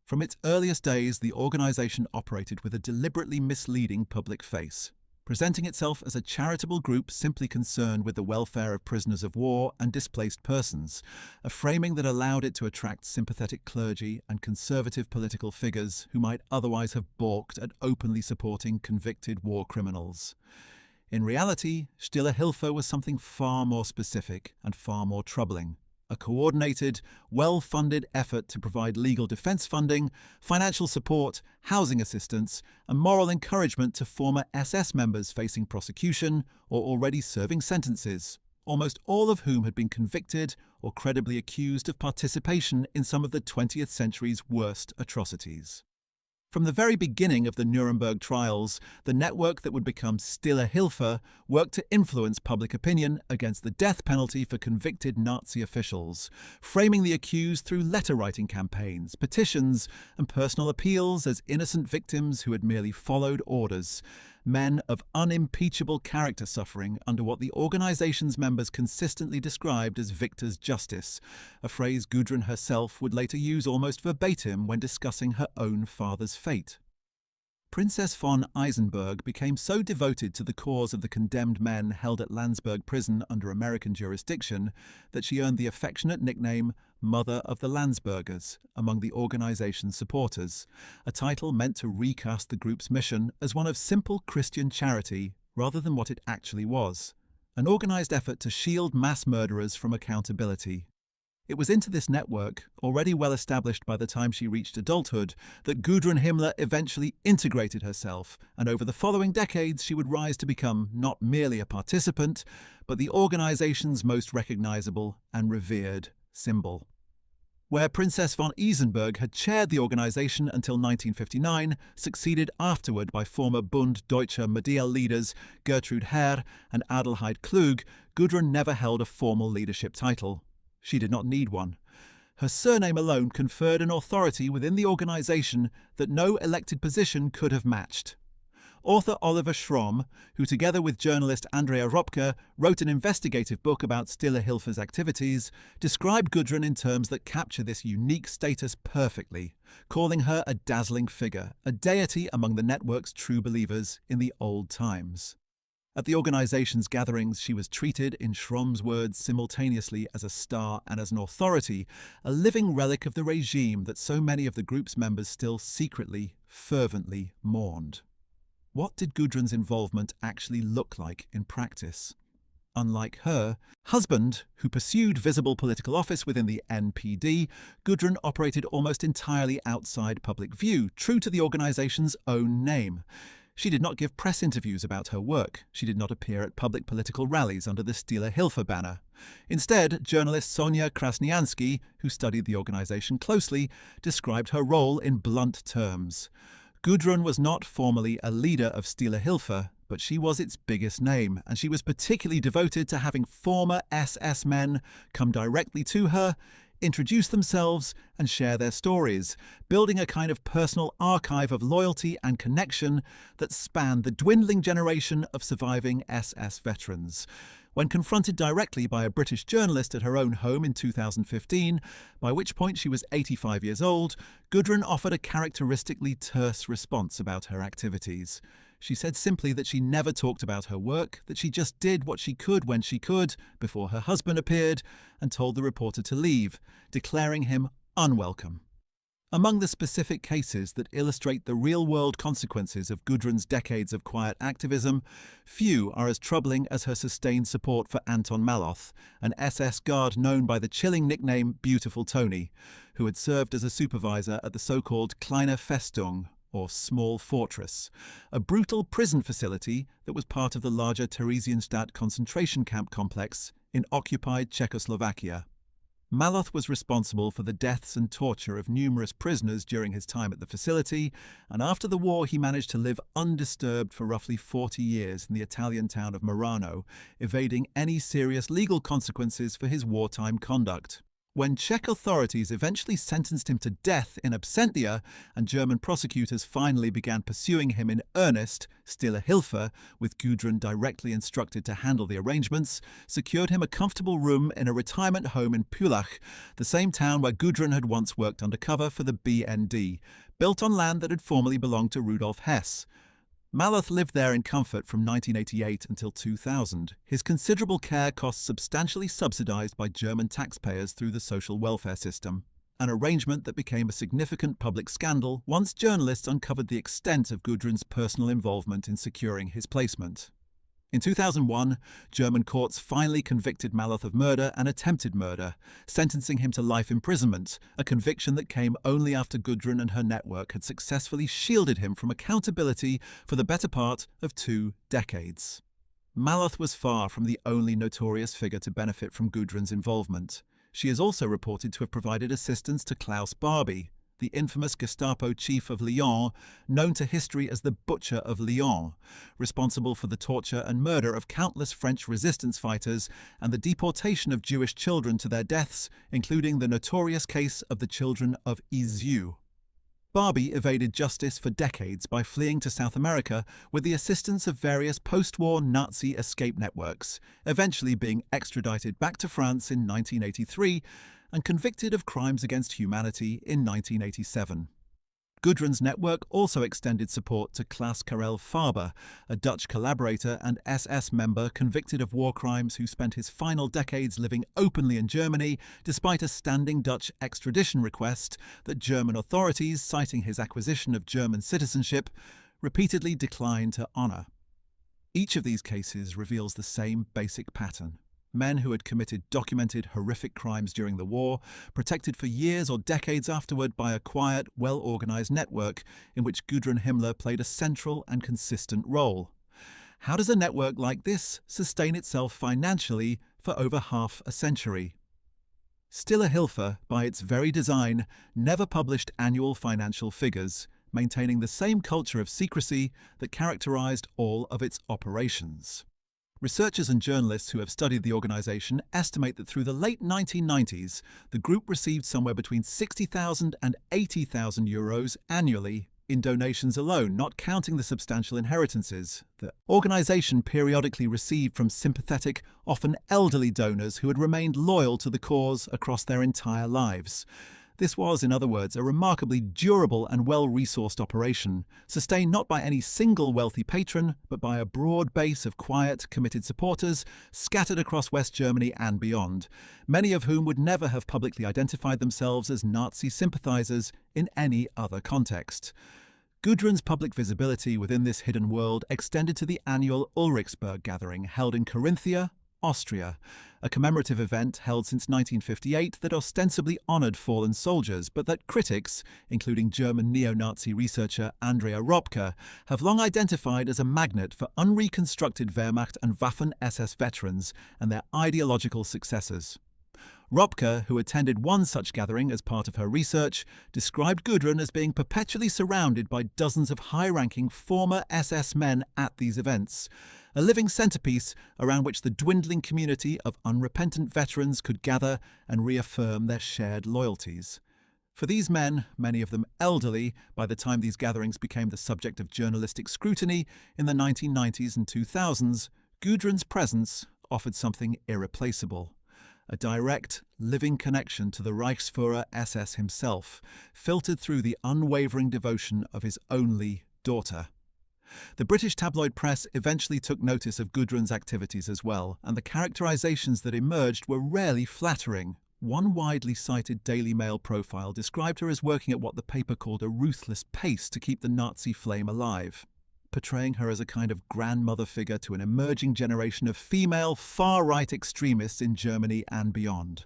From its earliest days, the organization operated with a deliberately misleading public face, presenting itself as a charitable group simply concerned with the welfare of prisoners of war and displaced persons, a framing that allowed it to attract sympathetic clergy and conservative political figures who might otherwise have balked at openly supporting convicted war criminals. In reality, Stille Hilfe was something far more specific and far more troubling: a coordinated, well-funded effort to provide legal defense funding, financial support, housing assistance, and moral encouragement to former SS members facing prosecution or already serving sentences, almost all of whom had been convicted or credibly accused of participation in some of the 20th century's worst atrocities. From the very beginning of the Nuremberg trials, the network that would become Stille Hilfe worked to influence public opinion against the death penalty for convicted Nazi officials, framing the accused through letter-writing campaigns, petitions, and personal appeals as innocent victims who had merely followed orders, men of unimpeachable character suffering under what the organization's members consistently described as victor's justice, a phrase Gudrun herself would later use almost verbatim when discussing her own father's fate. Princess von Eisenberg became so devoted to the cause of the condemned men held at Landsberg prison under American jurisdiction that she earned the affectionate nickname Mother of the Landsbergers among the organization's supporters, a title meant to recast the group's mission as one of simple Christian charity rather than what it actually was, an organized effort to shield mass murderers from accountability. It was into this network, already well established by the time she reached adulthood, that Gudrun Himmler eventually integrated herself, and over the following decades she would rise to become not merely a participant, but the organization's most recognizable and revered symbol. Where Princess von Eisenberg had chaired the organization until 1959, succeeded afterward by former Bund Deutscher Medial leaders Gertrude Herr and Adelheid Klug, Gudrun never held a formal leadership title. She did not need one. Her surname alone conferred an authority within the organization that no elected position could have matched. Author Oliver Schromm, who together with journalist Andrea Ropke wrote an investigative book about Stille Hilfe's activities, described Gudrun in terms that capture this unique status perfectly, calling her a dazzling figure, a deity among the network's true believers in the old times. At the organization's gatherings, she was treated, in Schromm's words, simultaneously as a star and as an authority, a living relic of the regime that so many of the group's members still secretly, fervently mourned. What did Gudrun's involvement actually look like in practice? Unlike her husband, who pursued visible political office within the NPD, Gudrun operated almost entirely outside public view, true to the organization's own name. She did not give press interviews about her work. She did not appear at public political rallies under the Stille Hilfe banner. Instead, journalist Sonia Krasniansky, who studied the organization closely, described her role in blunt terms. Gudrun was not formally a leader of Stille Hilfe, but she was its biggest name, and she was particularly devoted to having former SS men come directly to her, introduce themselves, and share their stories, building a kind of personal archive of loyalty and connection that spanned the dwindling generation of surviving SS veterans. When confronted directly by a British journalist at her own home in 2015, by which point she was 85 years old, Gudrun offered a characteristically terse response about her activities. She said simply that she never talked about her work, that she just did what she could when she could, before her husband appeared, and told the reporter to leave, declaring him unwelcome. Among the specific cases that illustrate the real-world consequences of Gudrun's decades of quiet activism, few are as troubling as her sustained support for Anton Maloth, an SS guard known by the chilling nickname Beautiful Tony, who had served as a supervisor at the so-called Kleine Festung, or Small Fortress, a brutal prison facility that was part of the larger Theresienstadt concentration camp complex in occupied Czechoslovakia. Maloth was responsible for the deaths and torture of numerous prisoners during his time at the facility, and after the war he managed to live undisturbed for roughly 40 years in the Italian town of Murano, evading any serious legal consequences for his wartime conduct. When Czech authorities eventually sentenced him to death in absentia and German prosecutors finally began pursuing him in earnest, Stille Hilfe, with Gudrun directly instructed to handle the arrangements, secured him a comfortable room in a retirement home in Pullach, the same town where Gudrun had once worked undercover for the BND, built on land that had formerly belonged to Rudolf Hess. Maloth lived there in comfort from 1988 until 2000, his considerable care costs substantially subsidized by German taxpayers through the social welfare system, an arrangement that became a significant public scandal once journalists uncovered the extent of Gudrun's personal involvement in securing his placement. In 2001, German courts finally convicted Maloth of murder and attempted murder, sentencing him to life imprisonment, a conviction that came only after Gudrun and her network had successfully shielded him from accountability for the better part of 2 decades. Maloth was far from the only notorious figure to benefit from Gudrun's involvement. She is also reported to have provided assistance to Klaus Barbie, the infamous Gestapo chief of Lyon, known to history as the Butcher of Lyon, responsible for the torture and murder of countless French resistance fighters and the deportation of Jewish children to their deaths, including the notorious case of the children of Izieu. Barbie evaded justice for decades by fleeing to South America with the assistance of various post-war Nazi escape networks, eventually being extradited back to France in 1983 and convicted of crimes against humanity in 1987. Gudrun's network also extended support to Klaas Karel Faber, a Dutch collaborator and SS member convicted of war crimes who spent his final decades living openly in Germany despite a standing Dutch extradition request that German authorities, citing his acquisition of German citizenship, repeatedly declined to honour. Each of these cases reveals the same basic pattern. Men who had committed documented horrific crimes during the war, protected for years or decades afterward by a quiet, well-organized network in which Gudrun Himmler played a central and consistent role. How does a network like this sustain itself financially for over half a century? Stille Hilfe, by its very design, never published annual financial figures, maintaining the same culture of secrecy that characterized all of its operations. Researchers and journalists who have studied the organization estimate that through the late 1990s, the group received somewhere between 60,000 and 80,000 euros annually in donations alone, not counting the substantial inheritances the organization periodically received from sympathetic, often elderly donors who had remained loyal to the cause across their entire lives. This was, in other words, a remarkably durable and well-resourced operation, sustained not by any single wealthy patron, but by a broad base of quiet, committed supporters scattered across West Germany and beyond, many of whom would never have publicly identified themselves as Nazi sympathizers in any other context. Gudrun's public visibility within this hidden world extended to the annual Ulrichsburg gathering held in Carinthia, Austria, a commemorative event held since 1958 that ostensibly honoured fallen soldiers, but that critics, including German neo-Nazi researcher Andrea Ropke, have long identified as a magnet for unreconstructed Wehrmacht and Waffen-SS veterans and their ideological successors. Ropke, who attended one such gathering as part of her research, described Gudrun as being perpetually surrounded by dozens of high-ranking former SS men at these events, a living centerpiece around which the dwindling community of unrepentant veterans could gather and reaffirm their shared loyalties. For these men, many of them elderly, by the time these gatherings became the subject of journalistic scrutiny in the 1990s and 2000s, Gudrun's presence offered something irreplaceable. A direct, living connection to the Reichsfuhrer-SS himself, filtered through the unwavering devotion of his only daughter. The British tabloid press eventually took notice of Gudrun's activities as well, and the characterizations that emerged were rarely flattering. One widely cited Daily Mail profile described her as working at what the paper called a ruthless pace to keep the Nazi flame alive, portraying her as a kind of grandmother figure to an emerging generation of female far-right extremists in Germany and beyond.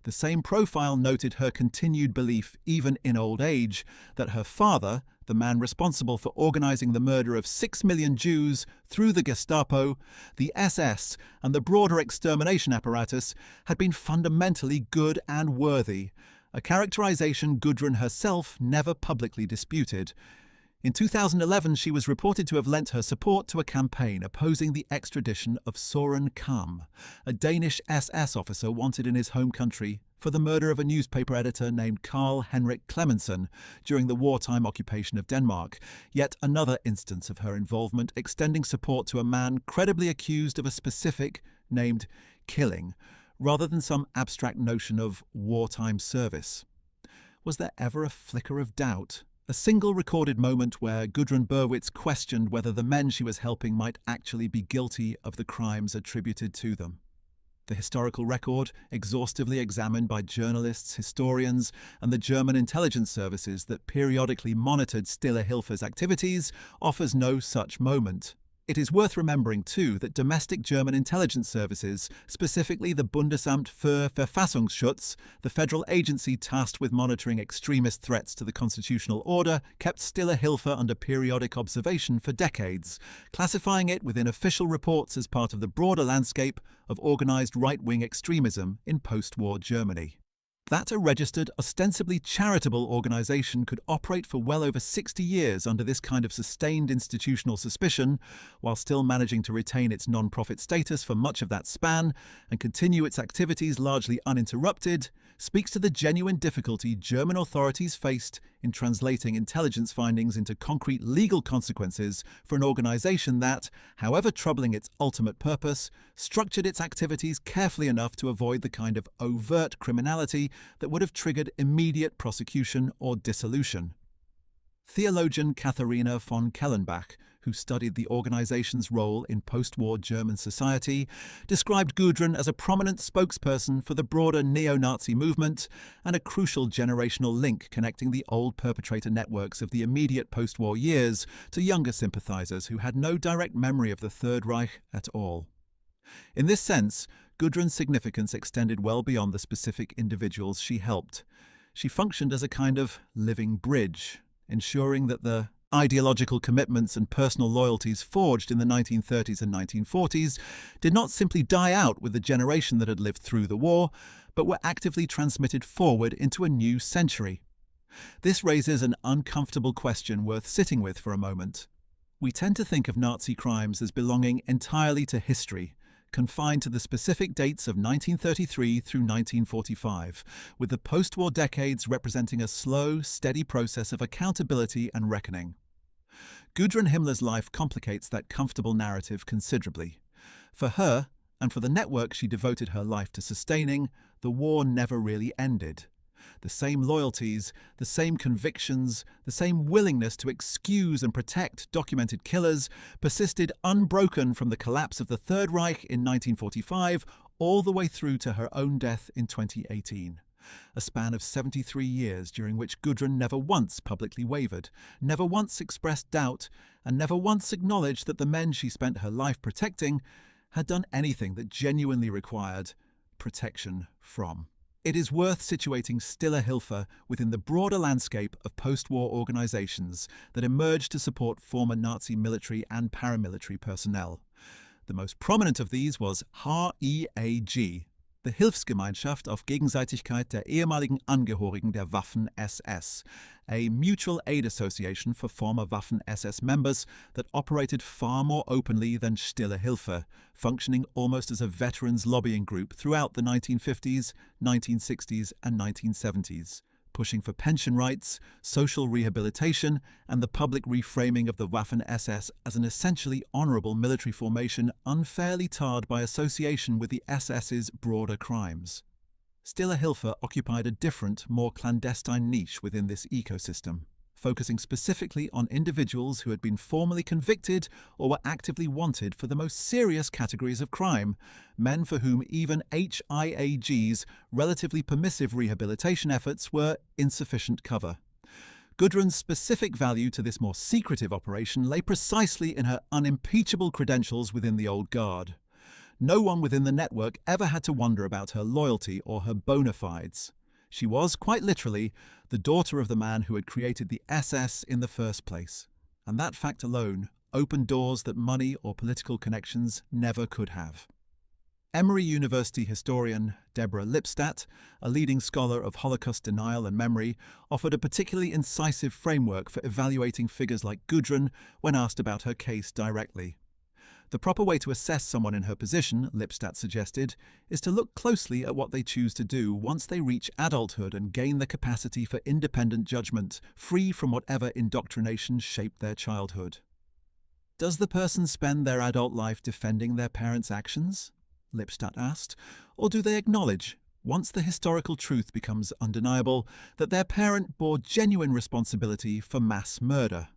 The same profile noted her continued belief, even in old age, that her father, the man responsible for organizing the murder of 6 million Jews through the Gestapo, the SS, and the broader extermination apparatus, had been fundamentally good and worthy, a characterization Gudrun herself never publicly disputed. In 2011, she was reported to have lent her support to a campaign opposing the extradition of Søren Kam, a Danish SS officer wanted in his home country for the murder of a newspaper editor named Carl Henrik Clemenson during the wartime occupation of Denmark, yet another instance of her involvement extending support to a man credibly accused of a specific, named killing, rather than some abstract notion of wartime service. Was there ever a flicker of doubt? A single recorded moment where Gudrun Berwitz questioned whether the men she was helping might actually be guilty of the crimes attributed to them. The historical record, exhaustively examined by journalists, historians, and the German intelligence services that periodically monitored Stille Hilfe's activities, offers no such moment. It is worth remembering, too, that domestic German intelligence services, specifically the Bundesamt für Verfassungsschutz, the federal agency tasked with monitoring extremist threats to the constitutional order, kept Stille Hilfe under periodic observation for decades, classifying it within official reports as part of the broader landscape of organized right-wing extremism in post-war Germany. That a registered, ostensibly charitable organization could operate for well over 60 years under this kind of sustained institutional suspicion, while still managing to retain its non-profit status for much of that span and continue its activities largely uninterrupted, speaks to the genuine difficulty German authorities faced in translating intelligence findings into concrete legal consequences for an organization that, however troubling its ultimate purpose, structured its activities carefully enough to avoid the kind of overt criminality that would have triggered immediate prosecution or dissolution. Theologian Katharina von Kellenbach, who studied the organization's role in post-war German society, described Gudrun as a prominent spokesperson for the broader neo-Nazi movement and a crucial generational link connecting the old perpetrator networks of the immediate post-war years to younger sympathizers who had no direct memory of the Third Reich at all. In this sense, Gudrun's significance extended well beyond the specific individuals she helped. She functioned as a kind of living bridge, ensuring that the ideological commitments and personal loyalties forged in the 1930s and 1940s did not simply die out with the generation that had lived through the war, but were actively transmitted forward into a new century. This raises an uncomfortable question worth sitting with for a moment. We tend to think of Nazi crimes as belonging entirely to history, confined to the specific dates of 1933 through 1945, with the post-war decades representing a slow, steady process of accountability and reckoning. Gudrun Himmler's life complicates that comfortable narrative considerably. For her, and for the network she devoted her life to sustaining, the war never really ended. The same loyalties, the same convictions, the same willingness to excuse and protect documented killers persisted unbroken from the collapse of the Third Reich in 1945 all the way through to her own death in 2018. A span of 73 years during which Gudrun never once publicly wavered, never once expressed doubt, and never once acknowledged that the men she spent her life protecting had done anything that genuinely required protection from. It is worth situating Stille Hilfe within the broader landscape of post-war organizations that emerged to support former Nazi military and paramilitary personnel. The most prominent of these was HIAG, the Hilfsgemeinschaft auf Gegenseitigkeit der ehemaligen Angehörigen der Waffen-SS, a mutual aid association for former Waffen-SS members that operated far more openly than Stille Hilfe, functioning almost as a veterans lobbying group throughout the 1950s, 1960s and 1970s, pushing for pension rights, social rehabilitation, and the public reframing of the Waffen-SS as an essentially honourable military formation unfairly tarred by association with the SS's broader crimes. Stille Hilfe occupied a different, more clandestine niche within this ecosystem, focusing specifically on individuals who had been formally convicted or were actively wanted for the most serious categories of crime, men for whom even HIAG's relatively permissive rehabilitation efforts were insufficient cover. Gudrun's specific value to this more secretive operation lay precisely in her unimpeachable credentials within the old guard. No one within the network ever had to wonder about her loyalty or her bona fides. She was, quite literally, the daughter of the man who had created the SS in the first place, and that fact alone opened doors that money or political connections never could have. Emory University historian Deborah Lipstadt, a leading scholar of Holocaust denial and memory, offered a particularly incisive framework for evaluating figures like Gudrun when asked about her case directly. The proper way to assess someone in her position, Lipstadt suggested, is to look closely at what they choose to do once they reach adulthood and gain the capacity for independent judgment, free from whatever indoctrination shaped their childhood. Does the person spend their adult life defending their parents' actions? Lipstadt asked, or do they acknowledge, once the historical truth becomes undeniable, that their parent bore genuine responsibility for mass murder?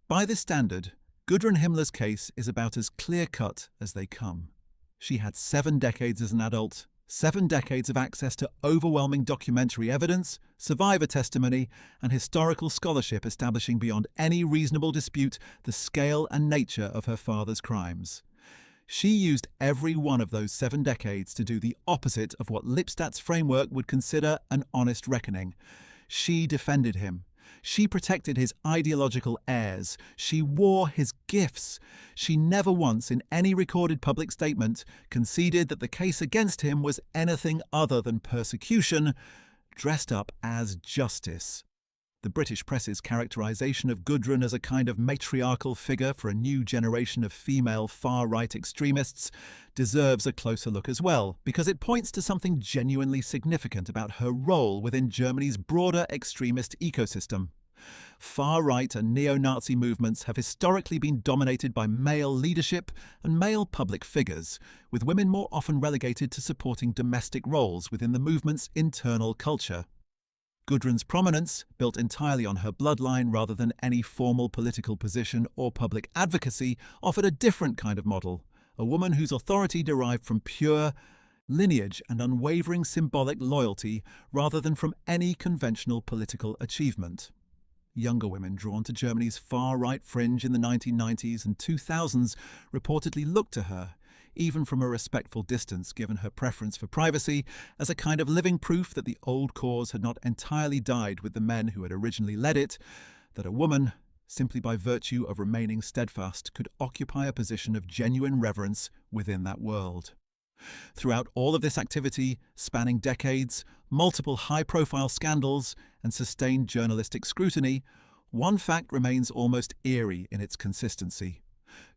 By this standard, Gudrun Himmler's case is about as clear-cut as they come. She had 7 decades as an adult, 7 decades of access to overwhelming documentary evidence, survivor testimony, and historical scholarship establishing beyond any reasonable dispute the scale and nature of her father's crimes. She used every one of those 7 decades to do the opposite of what Lipstadt's framework would consider an honest reckoning. She defended him. She protected his ideological heirs. She wore his gifts. She never once, in any recorded public statement, conceded that the case against him was anything other than persecution, dressed up as justice. The British press's characterization of Gudrun as a kind of matriarchal figure for a new generation of female far-right extremists deserves a closer look as well, because it points to something genuinely significant about her role within Germany's broader extremist ecosystem. Far-right and neo-Nazi movements have historically been dominated by male leadership and male public figures, with women more often relegated to supporting domestic roles within the movement's internal culture. Gudrun's prominence, built entirely on her bloodline rather than any formal political position or public advocacy, offered a different kind of model, a woman whose authority derived from pure lineage and unwavering symbolic loyalty rather than from any conventional political achievement. Younger women drawn to Germany's far-right fringe in the 1990s and 2000s reportedly looked to her, even from a respectful distance given her preference for privacy, as a kind of living proof that the old cause had not entirely died with the men who had originally led it, that a woman, simply by virtue of remaining steadfast, could occupy a position of genuine reverence within that world. Throughout all of this activity, spanning decades, multiple high-profile scandals, and sustained journalistic scrutiny, one fact remains almost eerie in its consistency.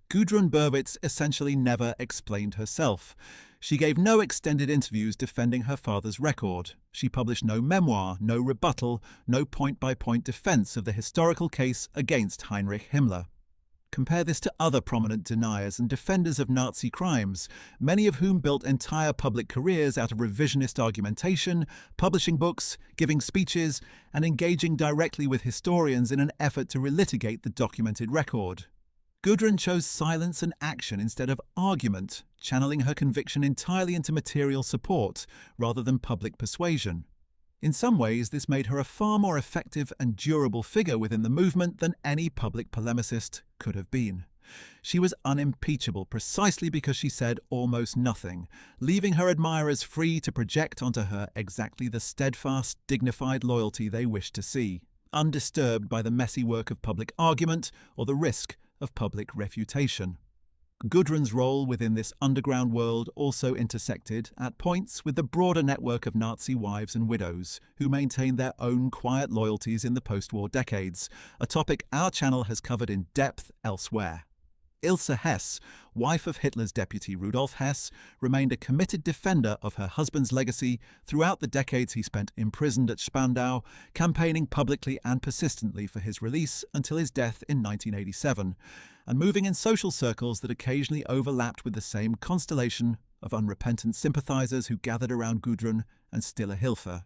Gudrun Berwitz essentially never explained herself. She gave no extended interviews defending her father's record. She published no memoir, no rebuttal, no point-by-point defense of the historical case against Heinrich Himmler. Compare this to other prominent deniers and defenders of Nazi crimes, many of whom built entire public careers out of revisionist argumentation, publishing books, giving speeches, and engaging directly with historians in an effort to relitigate the documented record. Gudrun chose silence and action instead of argument, channeling her conviction entirely into material support rather than public persuasion. In some ways, this made her a far more effective and durable figure within the movement than any public polemicist could have been. She was unimpeachable precisely because she said almost nothing, leaving her admirers free to project onto her exactly the steadfast, dignified loyalty they wished to see, undisturbed by the messy work of public argument or the risk of public refutation. Gudrun's role within this underground world also intersected, at points, with the broader network of Nazi wives and widows, who maintained their own quiet loyalties in the post-war decades, a topic our channel has covered in depth elsewhere. Ilse Hess, wife of Hitler's deputy Rudolf Hess, remained a committed defender of her husband's legacy throughout the decades he spent imprisoned at Spandau, campaigning publicly and persistently for his release until his death in 1987, and moving in social circles that occasionally overlapped with the same constellation of unrepentant sympathizers who gathered around Gudrun and Stille Hilfe.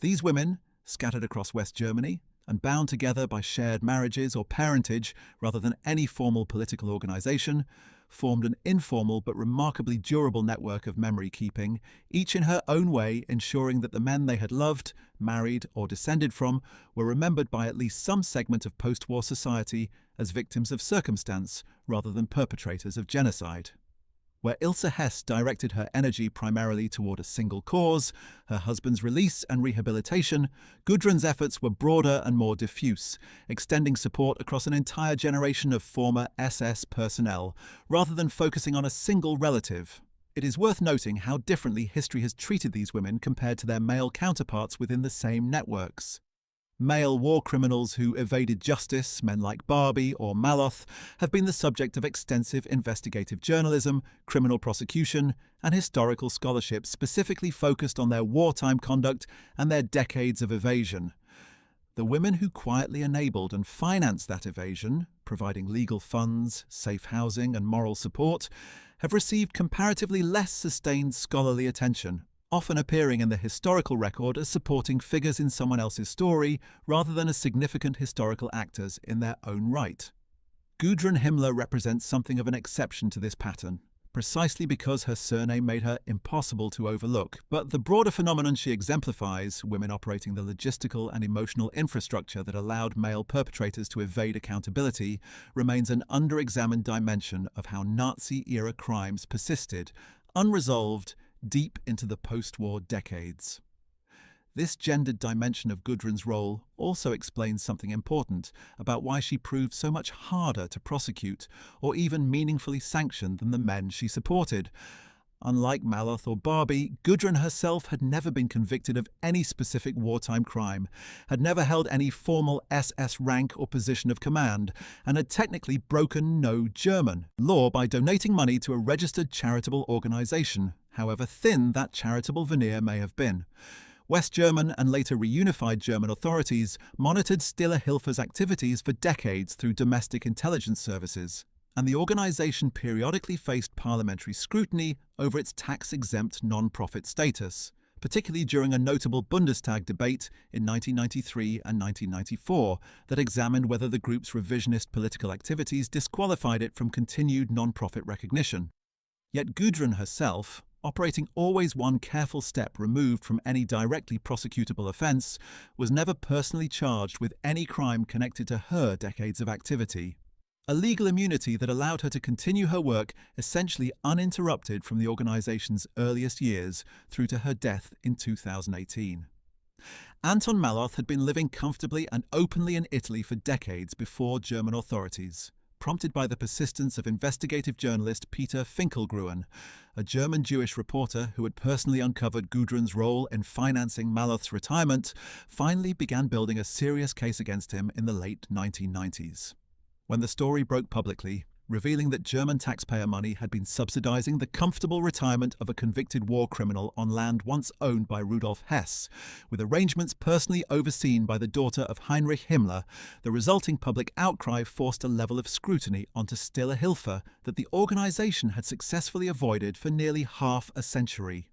These women, scattered across West Germany, and bound together by shared marriages or parentage rather than any formal political organization, formed an informal but remarkably durable network of memory-keeping, each in her own way ensuring that the men they had loved, married, or descended from were remembered by at least some segment of post-war society as victims of circumstance rather than perpetrators of genocide. Where Ilse Hess directed her energy primarily toward a single cause, her husband's release and rehabilitation, Gudrun's efforts were broader and more diffuse, extending support across an entire generation of former SS personnel, rather than focusing on a single relative. It is worth noting how differently history has treated these women compared to their male counterparts within the same networks. Male war criminals who evaded justice, men like Barbie or Maloth, have been the subject of extensive investigative journalism, criminal prosecution, and historical scholarship specifically focused on their wartime conduct and their decades of evasion. The women who quietly enabled and financed that evasion, providing legal funds, safe housing, and moral support, have received comparatively less sustained scholarly attention, often appearing in the historical record as supporting figures in someone else's story rather than as significant historical actors in their own right. Gudrun Himmler represents something of an exception to this pattern. precisely because her surname made her impossible to overlook. But the broader phenomenon she exemplifies, women operating the logistical and emotional infrastructure that allowed male perpetrators to evade accountability, remains an under-examined dimension of how Nazi-era crimes persisted, unresolved, deep into the post-war decades. This gendered dimension of Gudrun's role also explains something important about why she proved so much harder to prosecute or even meaningfully sanction than the men she supported. Unlike Maloth or Barbie, Gudrun herself had never been convicted of any specific wartime crime, had never held any formal SS rank or position of command, and had technically broken no German law by donating money to a registered charitable organization, however thin that charitable veneer may have been. West German and later reunified German authorities monitored Stille Hilfe's activities for decades through domestic intelligence services, and the organization periodically faced parliamentary scrutiny over its tax-exempt non-profit status, particularly during a notable Bundestag debate in 1993 and 1994 that examined whether the group's revisionist political activities disqualified it from continued non-profit recognition. Yet Gudrun herself, operating always one careful step removed from any directly prosecutable offence, was never personally charged with any crime connected to her decades of activity. A legal immunity that allowed her to continue her work essentially uninterrupted from the organisation's earliest years through to her death in 2018. Anton Maloth had been living comfortably and openly in Italy for decades before German authorities, prompted by the persistence of investigative journalist Peter Finkelgruen, a German Jewish reporter who had personally uncovered Gudrun's role in financing Maloth's retirement, finally began building a serious case against him in the late 1990s. When the story broke publicly, revealing that German taxpayer money had been subsidizing the comfortable retirement of a convicted war criminal on land once owned by Rudolf Hess, with arrangements personally overseen by the daughter of Heinrich Himmler, the resulting public outcry forced a level of scrutiny onto Stille Hilfe that the organization had successfully avoided for nearly half a century.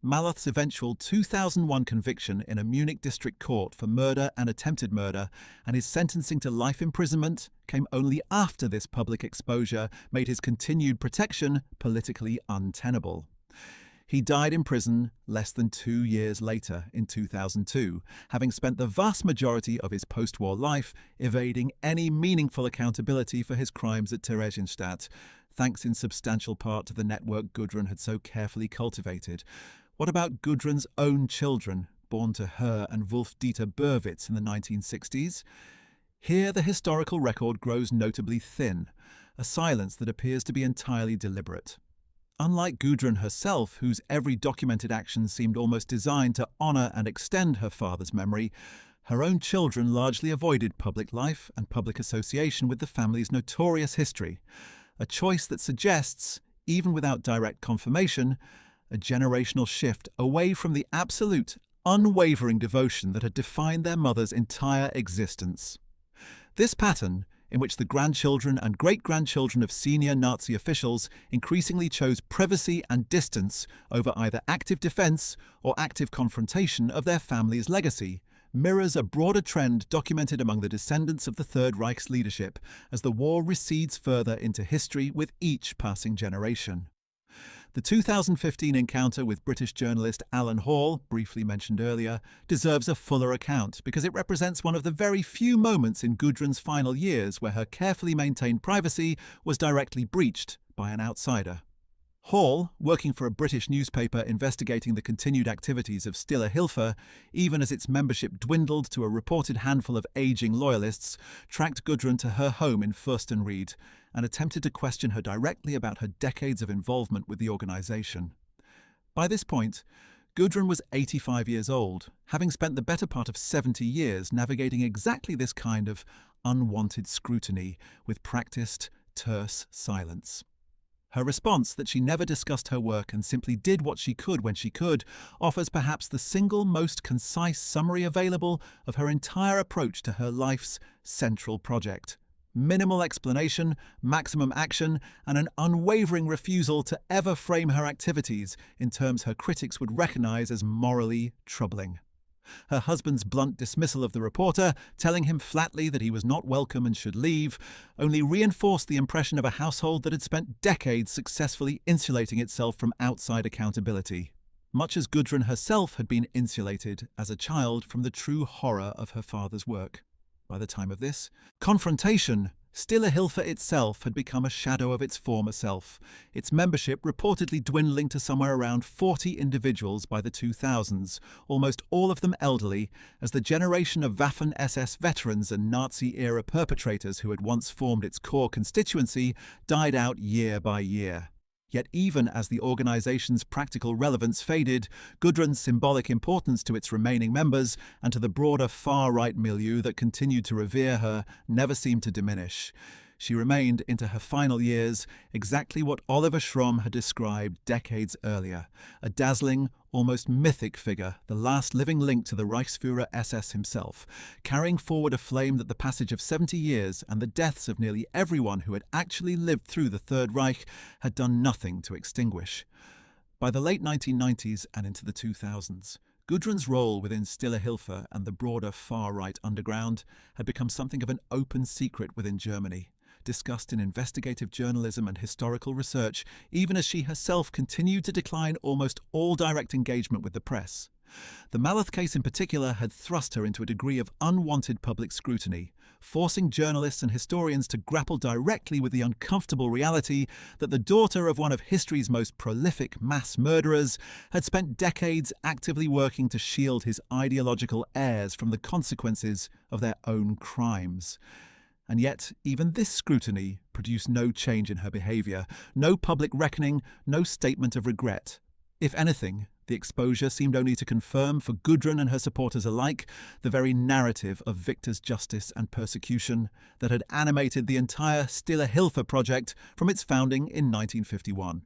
Maloth's eventual 2001 conviction in a Munich district court for murder and attempted murder, and his sentencing to life imprisonment, came only after this public exposure made his continued protection politically untenable. He died in prison less than 2 years later, in 2002, having spent the vast majority of his post-war life evading any meaningful accountability for his crimes at Theresienstadt, thanks in substantial part to the network Gudrun had so carefully cultivated. What about Gudrun's own children, born to her and Wolf-Dieter Burwitz in the 1960s? Here the historical record grows notably thin, a silence that appears to be entirely deliberate. Unlike Gudrun herself, whose every documented action seemed almost designed to honour and extend her father's memory, her own children largely avoided public life and public association with the family's notorious history, a choice that suggests, even without direct confirmation, a generational shift away from the absolute, unwavering devotion that had defined their mother's entire existence. This pattern, in which the grandchildren and great-grandchildren of senior Nazi officials increasingly chose privacy and distance over either active defense or active confrontation of their family's legacy, mirrors a broader trend documented among the descendants of the Third Reich's leadership as the war recedes further into history with each passing generation. The 2015 encounter with British journalist Alan Hall, briefly mentioned earlier, deserves a fuller account because it represents one of the very few moments in Gudrun's final years where her carefully maintained privacy was directly breached by an outsider. Hall, working for a British newspaper investigating the continued activities of Stille Hilfe, even as its membership dwindled to a reported handful of ageing loyalists, tracked Gudrun to her home in Fürstenried and attempted to question her directly about her decades of involvement with the organisation. By this point, Gudrun was 85 years old, having spent the better part of 70 years navigating exactly this kind of unwanted scrutiny with practiced, terse silence. Her response that she never discussed her work and simply did what she could when she could offers perhaps the single most concise summary available of her entire approach to her life's central project. Minimal explanation, maximum action, and an unwavering refusal to ever frame her activities in terms her critics would recognize as morally troubling. Her husband's blunt dismissal of the reporter, telling him flatly that he was not welcome and should leave, only reinforced the impression of a household that had spent decades successfully insulating itself from outside accountability, much as Gudrun herself had been insulated as a child from the true horror of her father's work. By the time of this confrontation, Stille Hilfe itself had become a shadow of its former self, its membership reportedly dwindling to somewhere around 40 individuals by the 2000s, almost all of them elderly, as the generation of Waffen-SS veterans and Nazi-era perpetrators who had once formed its core constituency died out year by year. Yet even as the organization's practical relevance faded, Gudrun's symbolic importance to its remaining members and to the broader far-right milieu that continued to revere her never seemed to diminish. She remained, into her final years, exactly what Oliver Schromm had described decades earlier, a dazzling, almost mythic figure, the last living link to the Reichsfuhrer-SS himself, carrying forward a flame that the passage of 70 years and the deaths of nearly everyone who had actually lived through the Third Reich had done nothing to extinguish. By the late 1990s and into the 2000s, Gudrun's role within Stille Hilfe and the broader far-right underground had become something of an open secret within Germany, discussed in investigative journalism and historical research, even as she herself continued to decline almost all direct engagement with the press. The Maloth case in particular had thrust her into a degree of unwanted public scrutiny, forcing journalists and historians to grapple directly with the uncomfortable reality that the daughter of one of history's most prolific mass murderers had spent decades actively working to shield his ideological heirs from the consequences of their own crimes. And yet, even this scrutiny produced no change in her behaviour, no public reckoning, no statement of regret. If anything, the exposure seemed only to confirm for Gudrun and her supporters alike the very narrative of victors' justice and persecution that had animated the entire Stille Hilfe project from its founding in 1951.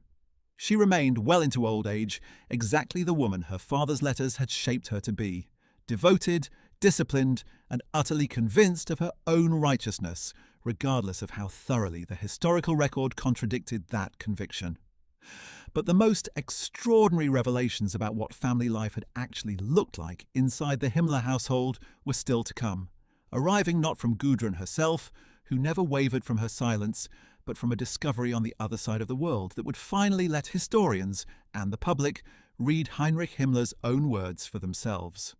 She remained, well into old age, exactly the woman her father's letters had shaped her to be: devoted, disciplined, and utterly convinced of her own righteousness, regardless of how thoroughly the historical record contradicted that conviction. But the most extraordinary revelations about what family life had actually looked like inside the Himmler household were still to come, arriving not from Gudrun herself, who never wavered from her silence, but from a discovery on the other side of the world that would finally let historians and the public read Heinrich Himmler's own words for themselves.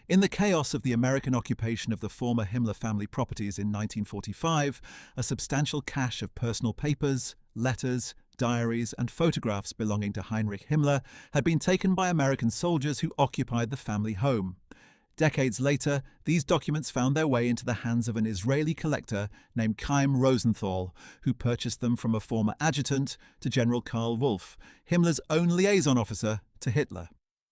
In the chaos of the American occupation of the former Himmler family properties in 1945, a substantial cache of personal papers, letters, diaries, and photographs belonging to Heinrich Himmler had been taken by American soldiers who occupied the family home. Decades later, these documents found their way into the hands of an Israeli collector named Chaim Rosenthal, who purchased them from a former adjutant to General Karl Wolff, Himmler's own liaison officer to Hitler.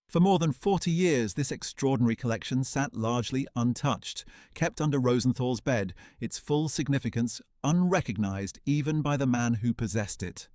For more than 40 years, this extraordinary collection sat largely untouched, kept under Rosenthal's bed, its full significance unrecognized even by the man who possessed it.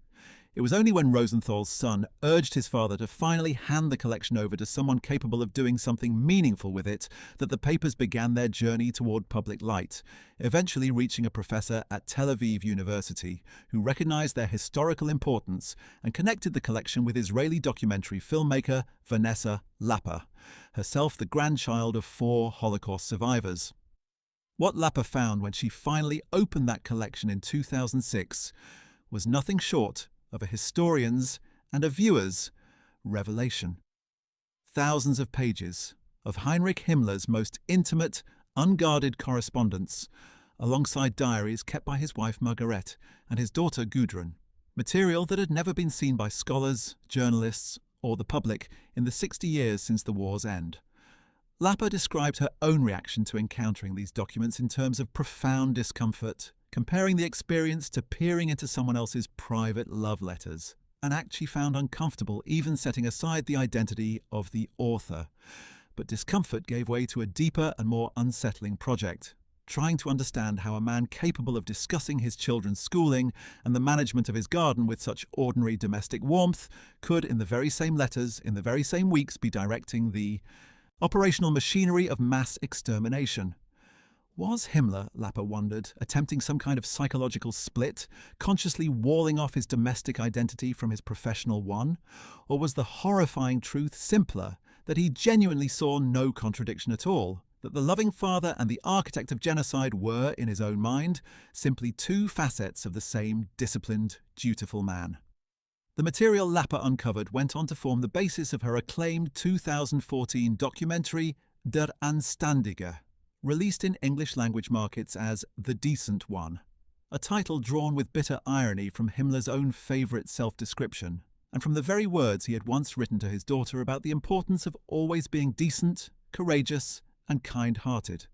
It was only when Rosenthal's son urged his father to finally hand the collection over to someone capable of doing something meaningful with it that the papers began their journey toward public light, eventually reaching a professor at Tel Aviv University who recognized their historical importance and connected the collection with Israeli documentary filmmaker Vanessa Lapper, herself the grandchild of 4 Holocaust survivors. What Lapper found when she finally opened that collection in 2006 was nothing short of a historian's and a viewer's revelation. Thousands of pages of Heinrich Himmler's most intimate, unguarded correspondence, alongside diaries kept by his wife Margarete and his daughter Gudrun, material that had never been seen by scholars, journalists, or the public in the 60 years since the war's end. Lapper described her own reaction to encountering these documents in terms of profound discomfort, comparing the experience to peering into someone else's private love letters, an act she found uncomfortable even setting aside the identity of the author. But discomfort gave way to a deeper and more unsettling project, trying to understand how a man capable of discussing his children's schooling and the management of his garden with such ordinary domestic warmth could, in the very same letters, in the very same weeks, be directing the operational machinery of mass extermination. Was Himmler, Lapper wondered, attempting some kind of psychological split, consciously walling off his domestic identity from his professional one? Or was the horrifying truth simpler, that he genuinely saw no contradiction at all, that the loving father and the architect of genocide were, in his own mind, simply two facets of the same disciplined, dutiful man. The material Lapper uncovered went on to form the basis of her acclaimed 2014 documentary Der Anstandige, released in English-language markets as The Decent One, a title drawn with bitter irony from Himmler's own favourite self-description, and from the very words he had once written to his daughter about the importance of always being decent, courageous, and kind-hearted.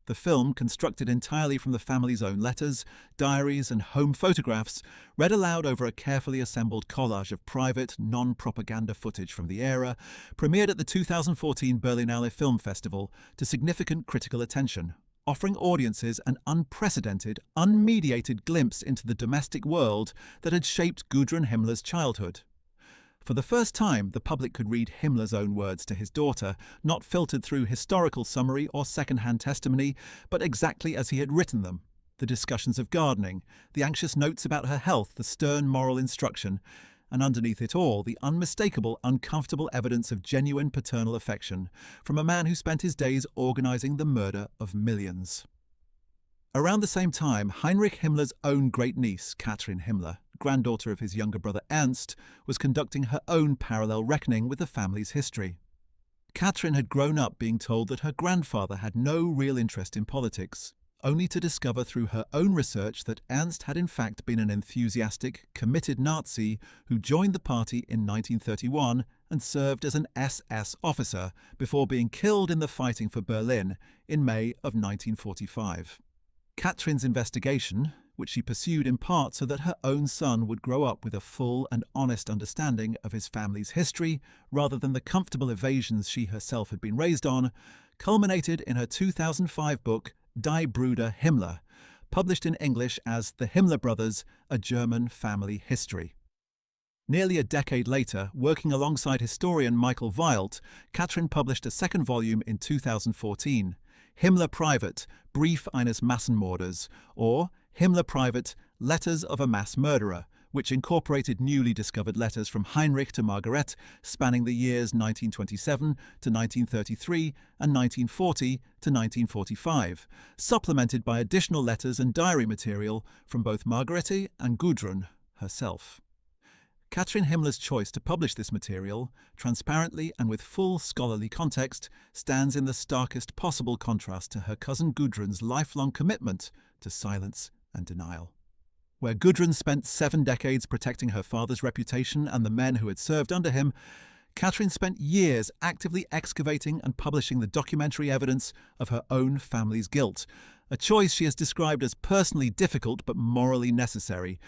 The film, constructed entirely from the family's own letters, diaries, and home photographs, read aloud over a carefully assembled collage of private, non-propaganda footage from the era, premiered at the 2014 Berlinale Film Festival to significant critical attention, offering audiences an unprecedented, unmediated glimpse into the domestic world that had shaped Gudrun Himmler's childhood. For the first time, the public could read Himmler's own words to his daughter, not filtered through historical summary or second-hand testimony, but exactly as he had written them. The discussions of gardening, the anxious notes about her health, the stern moral instruction, and underneath it all, the unmistakable, uncomfortable evidence of genuine paternal affection from a man who spent his days organizing the murder of millions. Around the same time, Heinrich Himmler's own great-niece, Katrin Himmler, granddaughter of his younger brother Ernst, was conducting her own parallel reckoning with the family's history. Katrin had grown up being told that her grandfather had no real interest in politics, only to discover through her own research that Ernst had in fact been an enthusiastic, committed Nazi who joined the party in 1931 and served as an SS officer before being killed in the fighting for Berlin in May of 1945. Katrin's investigation, which she pursued in part so that her own son would grow up with a full and honest understanding of his family's history rather than the comfortable evasions she herself had been raised on, culminated in her 2005 book Die Brüder Himmler, published in English as The Himmler Brothers, A German Family History. Nearly a decade later, working alongside historian Michael Weilt, Katrin published a second volume in 2014, Himmler Private, Brief eines Massenmörders, or Himmler Private, Letters of a Mass Murderer, which incorporated newly discovered letters from Heinrich to Margaret, spanning the years 1927 to 1933 and 1940 to 1945, supplemented by additional letters and diary material from both Margarete and Gudrun herself. Katrin Himmler's choice to publish this material, transparently and with full scholarly context, stands in the starkest possible contrast to her cousin Gudrun's lifelong commitment to silence and denial. Where Gudrun spent 7 decades protecting her father's reputation and the men who had served under him, Katrin spent years actively excavating and publishing the documentary evidence of her own family's guilt, a choice she has described as personally difficult but morally necessary,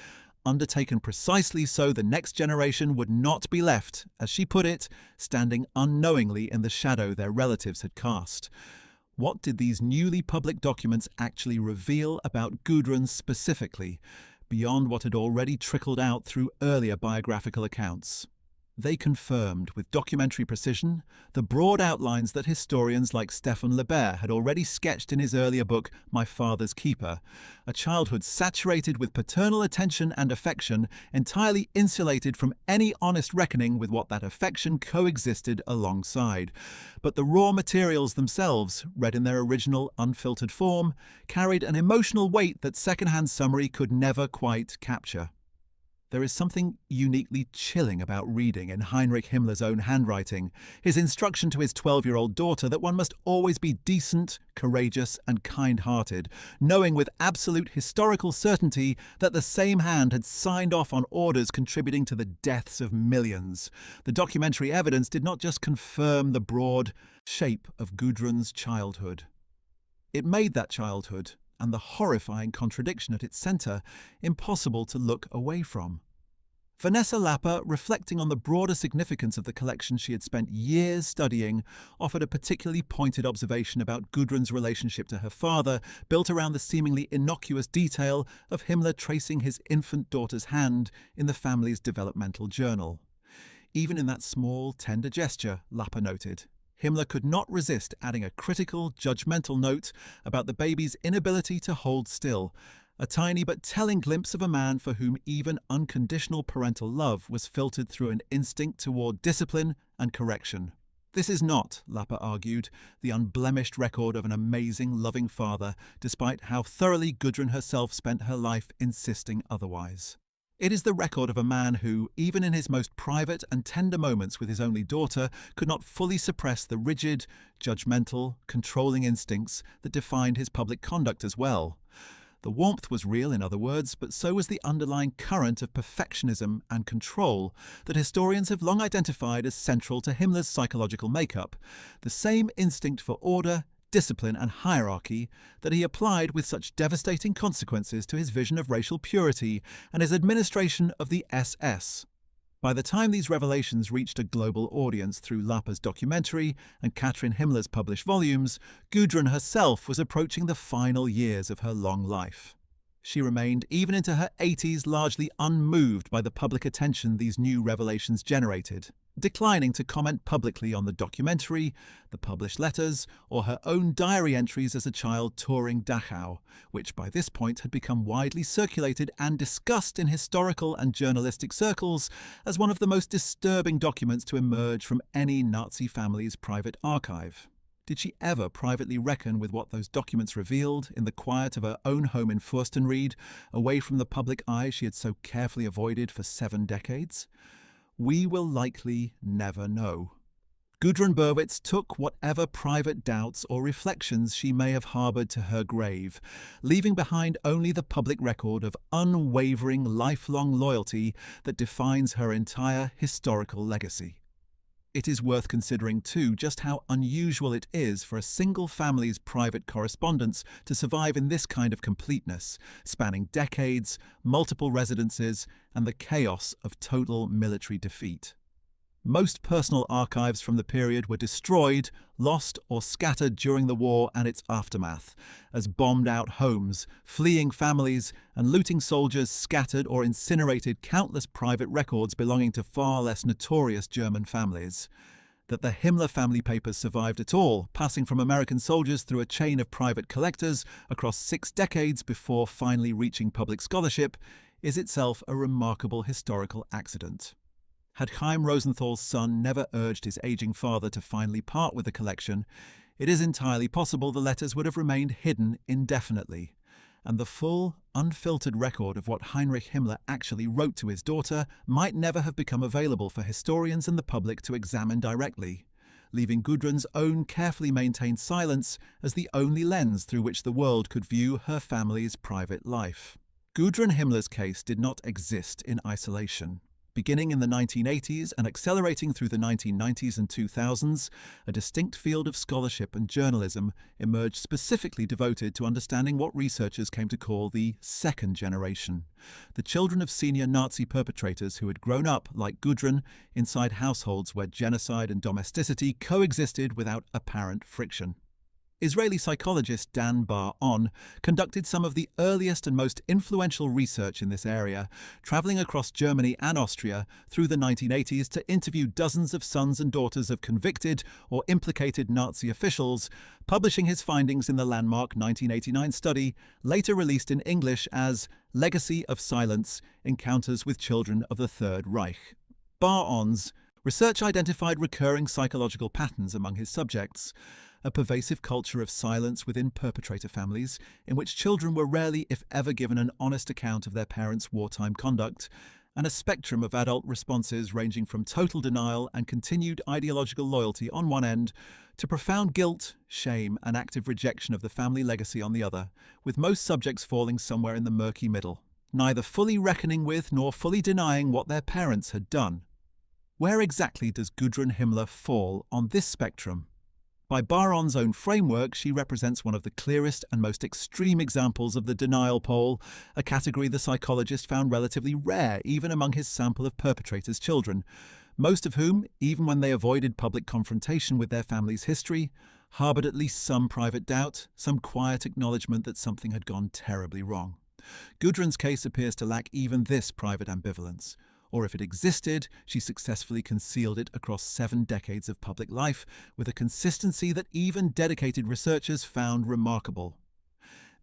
undertaken precisely so the next generation would not be left, as she put it, standing unknowingly in the shadow their relatives had cast. What did these newly public documents actually reveal about Gudrun specifically, beyond what had already trickled out through earlier biographical accounts? They confirmed, with documentary precision, the broad outlines that historians like Stefan Lebert had already sketched in his earlier book, My Father's Keeper, a childhood saturated with paternal attention and affection, entirely insulated from any honest reckoning with what that affection coexisted alongside. But the raw materials themselves, read in their original, unfiltered form, carried an emotional weight that second-hand summary could never quite capture. There is something uniquely chilling about reading in Heinrich Himmler's own handwriting, his instruction to his 12-year-old daughter that one must always be decent, courageous, and kind-hearted, knowing with absolute historical certainty that the same hand had signed off on orders contributing to the deaths of millions. The documentary evidence did not just confirm the broad shape of Gudrun's childhood. It made that childhood, and the horrifying contradiction at its centre, impossible to look away from. Vanessa Lapper, reflecting on the broader significance of the collection she had spent years studying, offered a particularly pointed observation about Gudrun's relationship to her father, built around the seemingly innocuous detail of Himmler tracing his infant daughter's hand in the family's developmental journal. Even in that small, tender gesture, Lapper noted, Himmler could not resist adding a critical, judgmental note about the baby's inability to hold still, a tiny but telling glimpse of a man for whom even unconditional parental love was filtered through an instinct toward discipline and correction. This is not, Lapper argued, the unblemished record of an amazing, loving father, despite how thoroughly Gudrun herself spent her life insisting otherwise. It is the record of a man who, even in his most private and tender moments with his only daughter, could not fully suppress the rigid, judgmental, controlling instincts that defined his public conduct as well. The warmth was real, in other words, but so was the underlying current of perfectionism and control that historians have long identified as central to Himmler's psychological makeup, the same instinct for order, discipline and hierarchy that he applied with such devastating consequences to his vision of racial purity and his administration of the SS. By the time these revelations reached a global audience through Lapper's documentary and Katrin Himmler's published volumes, Gudrun herself was approaching the final years of her long life. She remained, even into her 80s, largely unmoved by the public attention these new revelations generated, declining to comment publicly on the documentary, the published letters, or her own diary entries as a child touring Dachau, which by this point had become widely circulated and discussed in historical and journalistic circles as one of the most disturbing documents to emerge from any Nazi family's private archive. Did she ever privately reckon with what those documents revealed in the quiet of her own home in Fürstenried, away from the public eye she had so carefully avoided for 7 decades? We will likely never know. Gudrun Berwitz took whatever private doubts or reflections she may have harboured to her grave, leaving behind only the public record of unwavering, lifelong loyalty that defines her entire historical legacy. It is worth considering, too, just how unusual it is for a single family's private correspondence to survive in this kind of completeness, spanning decades, multiple residences, and the chaos of total military defeat. Most personal archives from the period were destroyed, lost, or scattered during the war and its aftermath, as bombed-out homes, fleeing families, and looting soldiers scattered or incinerated countless private records belonging to far less notorious German families. That the Himmler family papers survived at all, passing from American soldiers through a chain of private collectors across 6 decades before finally reaching public scholarship, is itself a remarkable historical accident. Had Chaim Rosenthal's son never urged his aging father to finally part with the collection, it is entirely possible the letters would have remained hidden indefinitely, and the full, unfiltered record of what Heinrich Himmler actually wrote to his daughter might never have become available for historians and the public to examine directly, leaving Gudrun's own carefully maintained silence as the only lens through which the world could view her family's private life. Gudrun Himmler's case did not exist in isolation. Beginning in the 1980s and accelerating through the 1990s and 2000s, a distinct field of scholarship and journalism emerged specifically devoted to understanding what researchers came to call the second generation, the children of senior Nazi perpetrators who had grown up, like Gudrun, inside households where genocide and domesticity coexisted without apparent friction. Israeli psychologist Dan Bar-On conducted some of the earliest and most influential research in this area, travelling across Germany and Austria through the 1980s to interview dozens of sons and daughters of convicted or implicated Nazi officials, publishing his findings in the landmark 1989 study, later released in English as Legacy of Silence: Encounters with Children of the Third Reich. Bar-On's research identified recurring psychological patterns among his subjects: a pervasive culture of silence within perpetrator families, in which children were rarely, if ever, given an honest account of their parents' wartime conduct, and a spectrum of adult responses ranging from total denial and continued ideological loyalty on one end, to profound guilt, shame, and active rejection of the family legacy on the other, with most subjects falling somewhere in the murky middle, neither fully reckoning with nor fully denying what their parents had done. Where exactly does Gudrun Himmler fall on this spectrum? By Bar-On's own framework, she represents one of the clearest and most extreme examples of the denial pole, a category the psychologist found relatively rare even among his sample of perpetrators' children, most of whom, even when they avoided public confrontation with their family's history, harboured at least some private doubt, some quiet acknowledgement that something had gone terribly wrong. Gudrun's case appears to lack even this private ambivalence. Or if it existed, she successfully concealed it across 7 decades of public life with a consistency that even dedicated researchers found remarkable.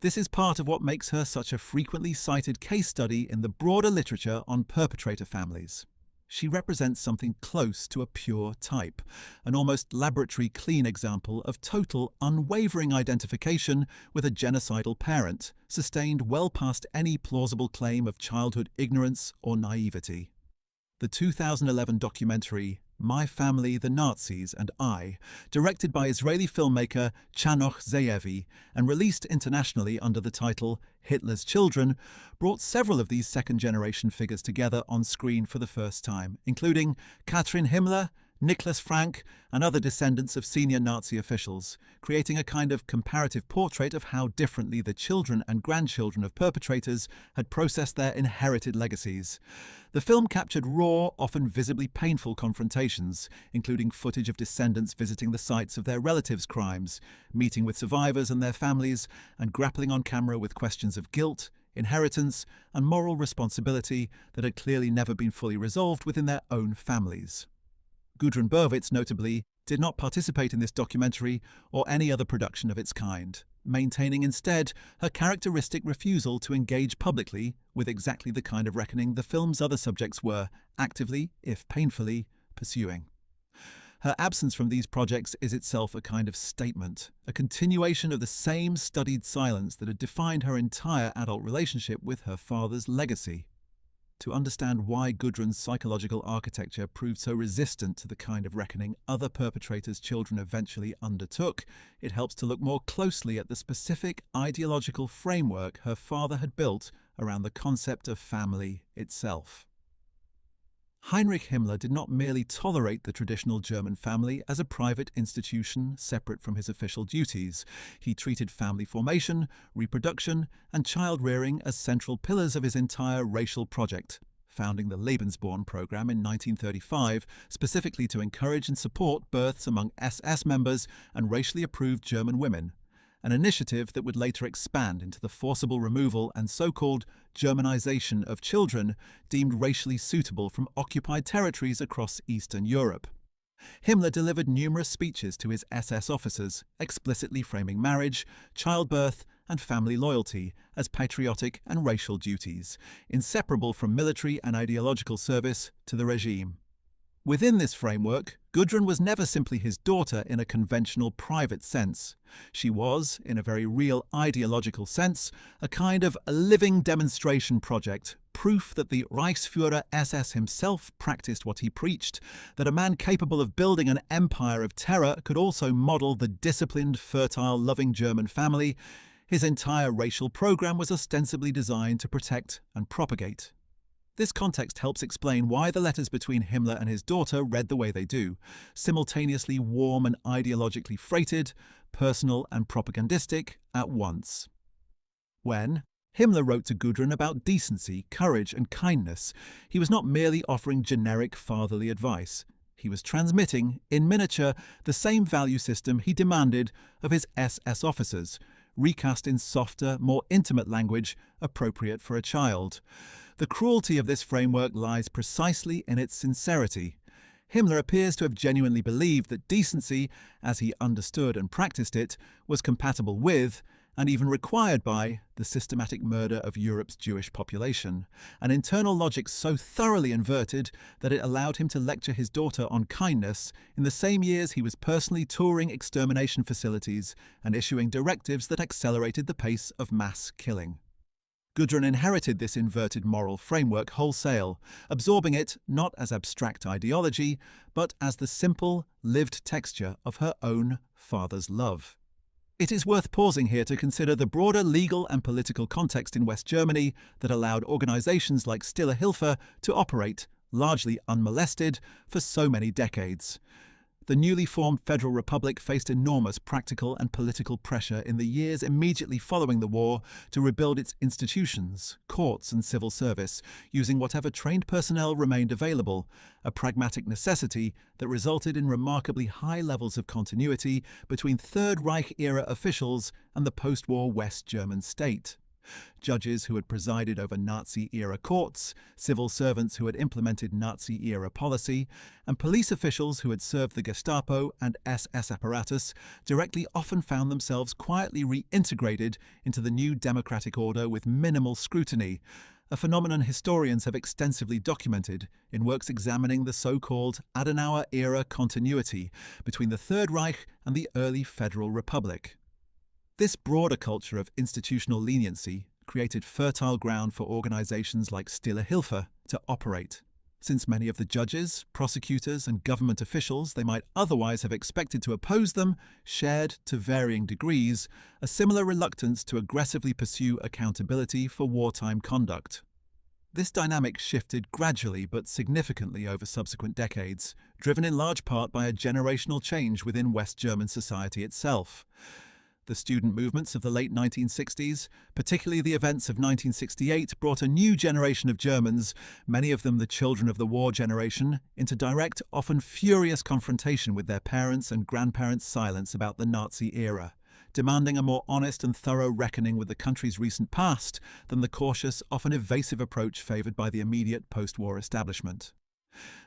This is part of what makes her such a frequently cited case study in the broader literature on perpetrator families. she represents something close to a pure type, an almost laboratory-clean example of total, unwavering identification with a genocidal parent, sustained well past any plausible claim of childhood ignorance or naivety. The 2011 documentary My Family, the Nazis and I, directed by Israeli filmmaker Chanoch Ze'evi and released internationally under the title Hitler's Children, brought several of these second-generation figures together on screen for the first time, including Gudrun Himmler, Nicholas Frank, and other descendants of senior Nazi officials, creating a kind of comparative portrait of how differently the children and grandchildren of perpetrators had processed their inherited legacies. The film captured raw, often visibly painful confrontations, including footage of descendants visiting the sites of their relatives' crimes, meeting with survivors and their families, and grappling on camera with questions of guilt, inheritance, and moral responsibility that had clearly never been fully resolved within their own families. Gudrun Berwitz, notably, did not participate in this documentary or any other production of its kind, maintaining instead her characteristic refusal to engage publicly with exactly the kind of reckoning the film's other subjects were, actively, if painfully, pursuing. Her absence from these projects is itself a kind of statement, a continuation of the same studied silence that had defined her entire adult relationship with her father's legacy. To understand why Gudrun's psychological architecture proved so resistant to the kind of reckoning other perpetrators' children eventually undertook, it helps to look more closely at the specific ideological framework her father had built around the concept of family itself. Heinrich Himmler did not merely tolerate the traditional German family as a private institution separate from his official duties. He treated family formation, reproduction, and child-rearing as central pillars of his entire racial project, founding the Lebensborn program in 1935 specifically to encourage and support births among SS members and racially approved German women, an initiative that would later expand into the forcible removal and so-called Germanization of children deemed racially suitable from occupied territories across Eastern Europe. Himmler delivered numerous speeches to his SS officers, explicitly framing marriage, childbirth, and family loyalty as patriotic and racial duties, inseparable from military and ideological service to the regime. Within this framework, Gudrun was never simply his daughter in a conventional private sense. She was, in a very real ideological sense, a kind of living demonstration project, proof that the Reichsfuhrer-SS himself practiced what he preached, that a man capable of building an empire of terror could also model the disciplined, fertile, loving German family. His entire racial program was ostensibly designed to protect and propagate. This context helps explain why the letters between Himmler and his daughter read the way they do, simultaneously warm and ideologically freighted, personal and propagandistic at once. When Himmler wrote to Gudrun about decency, courage and kindness, he was not merely offering generic fatherly advice. He was transmitting, in miniature, the same value system he demanded of his SS officers, recast in softer, more intimate language appropriate for a child. The cruelty of this framework lies precisely in its sincerity. Himmler appears to have genuinely believed that decency, as he understood and practiced it, was compatible with, and even required by, the systematic murder of Europe's Jewish population, an internal logic so thoroughly inverted that it allowed him to lecture his daughter on kindness in the same years he was personally touring extermination facilities and issuing directives that accelerated the pace of mass killing. Gudrun inherited this inverted moral framework wholesale, absorbing it not as abstract ideology, but as the simple, lived texture of her own father's love. It is worth pausing here to consider the broader legal and political context in West Germany that allowed organizations like Stille Hilfe to operate, largely unmolested, for so many decades. The newly formed Federal Republic faced enormous practical and political pressure in the years immediately following the war to rebuild its institutions, courts and civil service, using whatever trained personnel remained available, a pragmatic necessity that resulted in remarkably high levels of continuity between Third Reich-era officials and the post-war West German state. Judges who had presided over Nazi-era courts, civil servants who had implemented Nazi-era policy, and police officials who had served the Gestapo and SS apparatus directly often found themselves quietly reintegrated into the new democratic order with minimal scrutiny, a phenomenon historians have extensively documented in works examining the so-called Adenauer-era continuity between the Third Reich and the early Federal Republic. This broader culture of institutional leniency created fertile ground for organizations like Stille Hilfe to operate, since many of the judges, prosecutors, and government officials they might otherwise have expected to oppose them shared, to varying degrees, a similar reluctance to aggressively pursue accountability for wartime conduct. This dynamic shifted gradually but significantly over subsequent decades, driven in large part by a generational change within West German society itself. The student movements of the late 1960s, particularly the events of 1968, brought a new generation of Germans, many of them the children of the war generation, into direct, often furious confrontation with their parents' and grandparents' silence about the Nazi era, demanding a more honest and thorough reckoning with the country's recent past than the cautious, often evasive approach favoured by the immediate post-war establishment.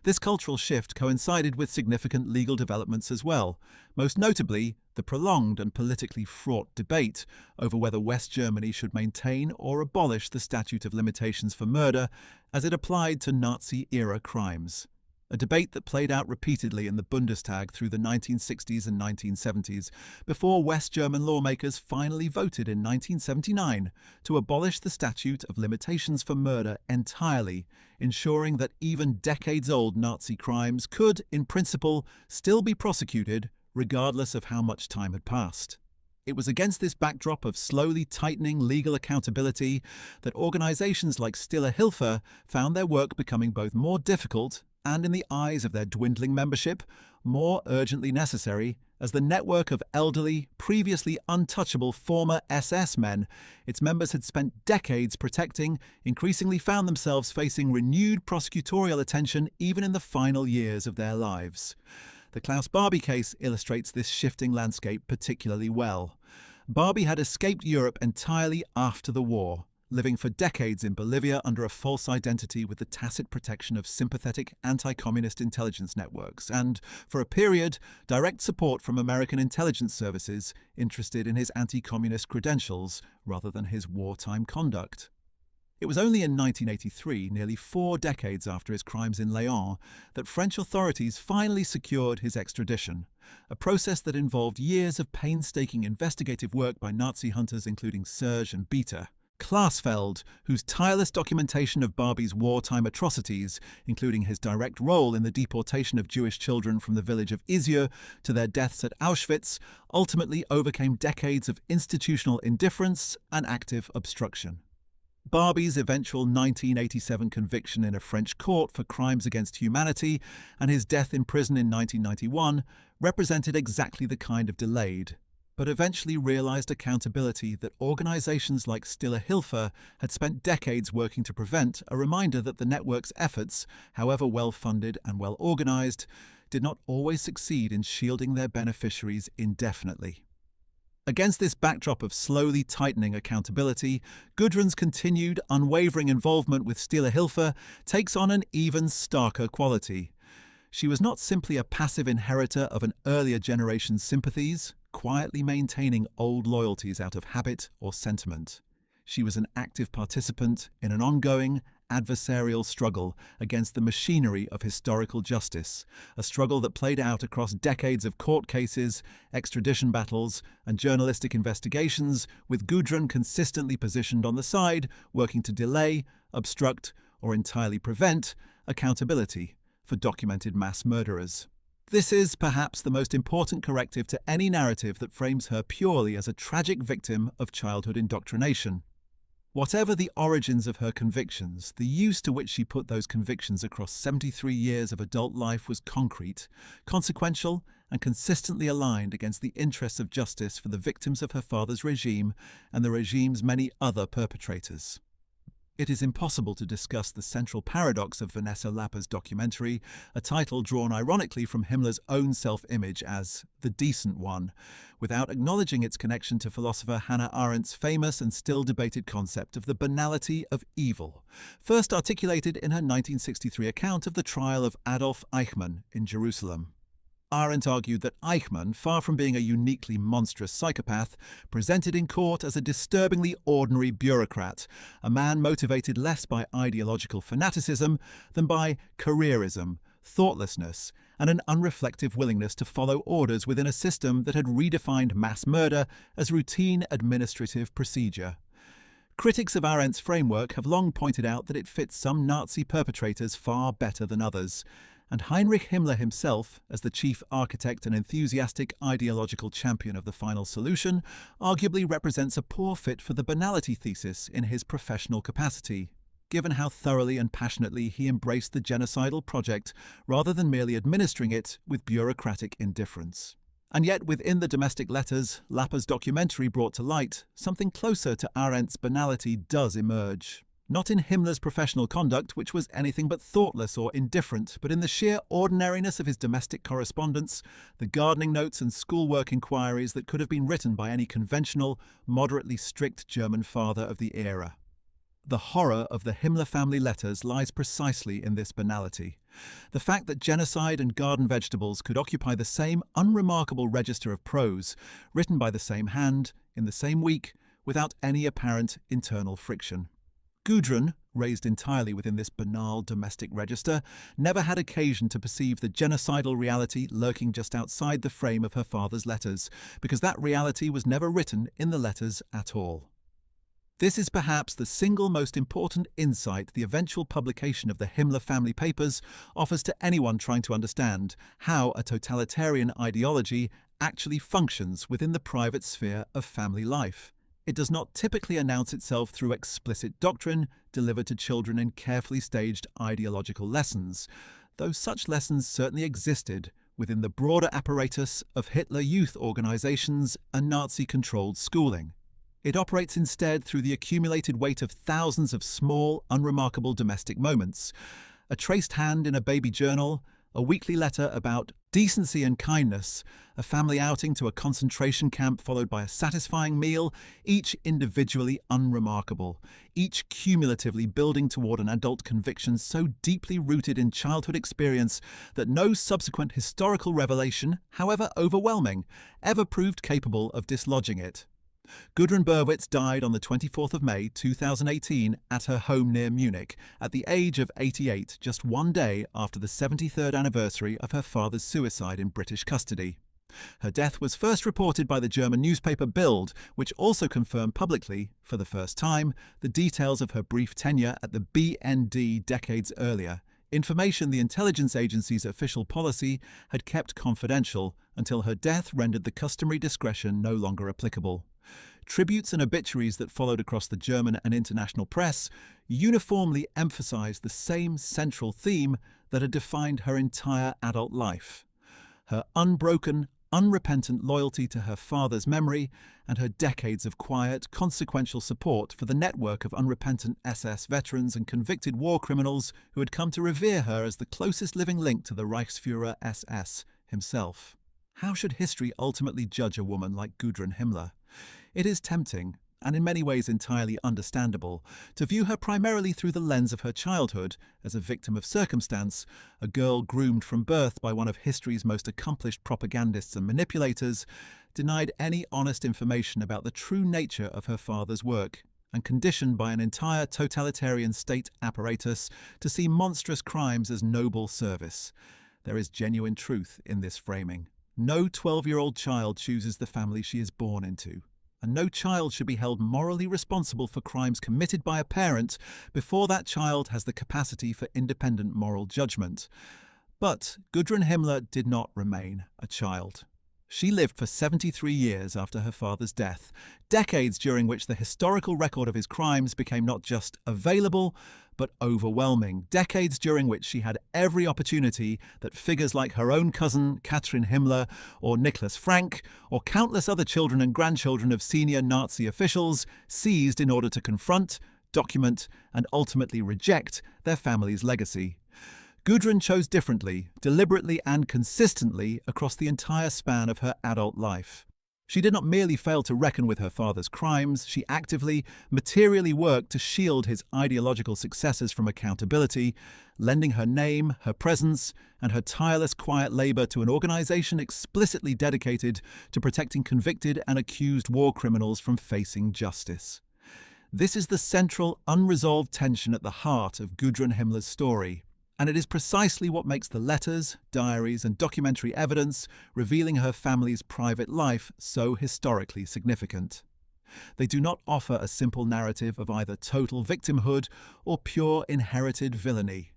This cultural shift coincided with significant legal developments as well, most notably the prolonged and politically fraught debate over whether West Germany should maintain or abolish the statute of limitations for murder as it applied to Nazi-era crimes. A debate that played out repeatedly in the Bundestag through the 1960s and 1970s, before West German lawmakers finally voted in 1979 to abolish the statute of limitations for murder entirely, ensuring that even decades-old Nazi crimes could, in principle, still be prosecuted, regardless of how much time had passed. It was against this backdrop of slowly tightening legal accountability that organizations like Stille Hilfe found their work becoming both more difficult and, in the eyes of their dwindling membership, more urgently necessary as the network of elderly, previously untouchable former SS men its members had spent decades protecting increasingly found themselves facing renewed prosecutorial attention even in the final years of their lives. The Klaus Barbie case illustrates this shifting landscape particularly well. Barbie had escaped Europe entirely after the war, living for decades in Bolivia under a false identity with the tacit protection of sympathetic anti-communist intelligence networks and, for a period, direct support from American intelligence services interested in his anti-communist credentials rather than his wartime conduct. It was only in 1983, nearly 4 decades after his crimes in Leon, that French authorities finally secured his extradition, a process that involved years of painstaking investigative work by Nazi hunters including Serge and Beta. Klarsfeld, whose tireless documentation of Barbie's wartime atrocities, including his direct role in the deportation of Jewish children from the village of Izieu to their deaths at Auschwitz, ultimately overcame decades of institutional indifference and active obstruction. Barbie's eventual 1987 conviction in a French court for crimes against humanity and his death in prison in 1991 represented exactly the kind of delayed, but eventually realized accountability that organizations like Stille Hilfe had spent decades working to prevent, a reminder that the network's efforts, however well-funded and well-organized, did not always succeed in shielding their beneficiaries indefinitely. Against this backdrop of slowly tightening accountability, Gudrun's continued, unwavering involvement with Stille Hilfe takes on an even starker quality. She was not simply a passive inheritor of an earlier generation's sympathies, quietly maintaining old loyalties out of habit or sentiment. She was an active participant in an ongoing, adversarial struggle against the machinery of historical justice, a struggle that played out across decades of court cases, extradition battles, and journalistic investigations, with Gudrun consistently positioned on the side, working to delay, obstruct, or entirely prevent accountability for documented mass murderers. This is perhaps the most important corrective to any narrative that frames her purely as a tragic victim of childhood indoctrination. Whatever the origins of her convictions, the use to which she put those convictions across 73 years of adult life was concrete, consequential, and consistently aligned against the interests of justice for the victims of her father's regime and the regime's many other perpetrators. It is impossible to discuss the central paradox of Vanessa Lapper's documentary, a title drawn ironically from Himmler's own self-image as the decent one, without acknowledging its connection to philosopher Hannah Arendt's famous and still debated concept of the banality of evil, first articulated in her 1963 account of the trial of Adolf Eichmann in Jerusalem. Arendt argued that Eichmann, far from being a uniquely monstrous psychopath, presented in court as a disturbingly ordinary bureaucrat, a man motivated less by ideological fanaticism than by careerism, thoughtlessness, and an unreflective willingness to follow orders within a system that had redefined mass murder as routine administrative procedure. Critics of Arendt's framework have long pointed out that it fits some Nazi perpetrators far better than others, and Heinrich Himmler himself, as the chief architect and enthusiastic ideological champion of the final solution, arguably represents a poor fit for the banality thesis in his professional capacity, given how thoroughly and passionately he embraced the genocidal project rather than merely administering it with bureaucratic indifference. And yet, within the domestic letters Lapper's documentary brought to light, something closer to Arendt's banality does emerge. Not in Himmler's professional conduct, which was anything but thoughtless or indifferent, but in the sheer ordinariness of his domestic correspondence, the gardening notes and schoolwork inquiries that could have been written by any conventional, moderately strict German father of the era. The horror of the Himmler family letters lies precisely in this banality. The fact that genocide and garden vegetables could occupy the same unremarkable register of prose, written by the same hand, in the same week, without any apparent internal friction. Gudrun, raised entirely within this banal domestic register, never had occasion to perceive the genocidal reality lurking just outside the frame of her father's letters, because that reality was never written in the letters at all. This is perhaps the single most important insight the eventual publication of the Himmler family papers offers to anyone trying to understand how a totalitarian ideology actually functions within the private sphere of family life. It does not typically announce itself through explicit doctrine delivered to children in carefully staged ideological lessons, though such lessons certainly existed within the broader apparatus of Hitler Youth organizations and Nazi-controlled schooling. It operates instead through the accumulated weight of thousands of small, unremarkable domestic moments. A traced hand in a baby journal, a weekly letter about decency and kindness, a family outing to a concentration camp followed by a satisfying meal, each individually unremarkable, each cumulatively building toward an adult conviction so deeply rooted in childhood experience that no subsequent historical revelation, however overwhelming, ever proved capable of dislodging it. Gudrun Berwitz died on the 24th of May 2018 at her home near Munich at the age of 88, just one day after the 73rd anniversary of her father's suicide in British custody. Her death was first reported by the German newspaper Bild, which also confirmed publicly, for the first time, the details of her brief tenure at the BND decades earlier, information the intelligence agency's official policy had kept confidential until her death rendered the customary discretion no longer applicable. Tributes and obituaries that followed across the German and international press uniformly emphasized the same central theme that had defined her entire adult life: her unbroken, unrepentant loyalty to her father's memory and her decades of quiet, consequential support for the network of unrepentant SS veterans and convicted war criminals who had come to revere her as the closest living link to the Reichsfuhrer-SS himself. How should history ultimately judge a woman like Gudrun Himmler? It is tempting, and in many ways entirely understandable, to view her primarily through the lens of her childhood as a victim of circumstance, a girl groomed from birth by one of history's most accomplished propagandists and manipulators, denied any honest information about the true nature of her father's work, and conditioned by an entire totalitarian state apparatus to see monstrous crimes as noble service. There is genuine truth in this framing. No 12-year-old child chooses the family she is born into, and no child should be held morally responsible for crimes committed by a parent before that child has the capacity for independent moral judgment. But Gudrun Himmler did not remain a child. She lived for 73 years after her father's death, decades during which the historical record of his crimes became not just available, but overwhelming, decades during which she had every opportunity that figures like her own cousin Katrin Himmler or Nicholas Frank or countless other children and grandchildren of senior Nazi officials seized in order to confront, document, and ultimately reject their family's legacy. Gudrun chose differently, deliberately and consistently across the entire span of her adult life. She did not merely fail to reckon with her father's crimes, she actively, materially worked to shield his ideological successors from accountability, lending her name, her presence, and her tireless quiet labor to an organization explicitly dedicated to protecting convicted and accused war criminals from facing justice. This is the central, unresolved tension at the heart of Gudrun Himmler's story, and it is precisely what makes the letters, diaries, and documentary evidence revealing her family's private life so historically significant. They do not offer a simple narrative of either total victimhood or pure inherited villainy.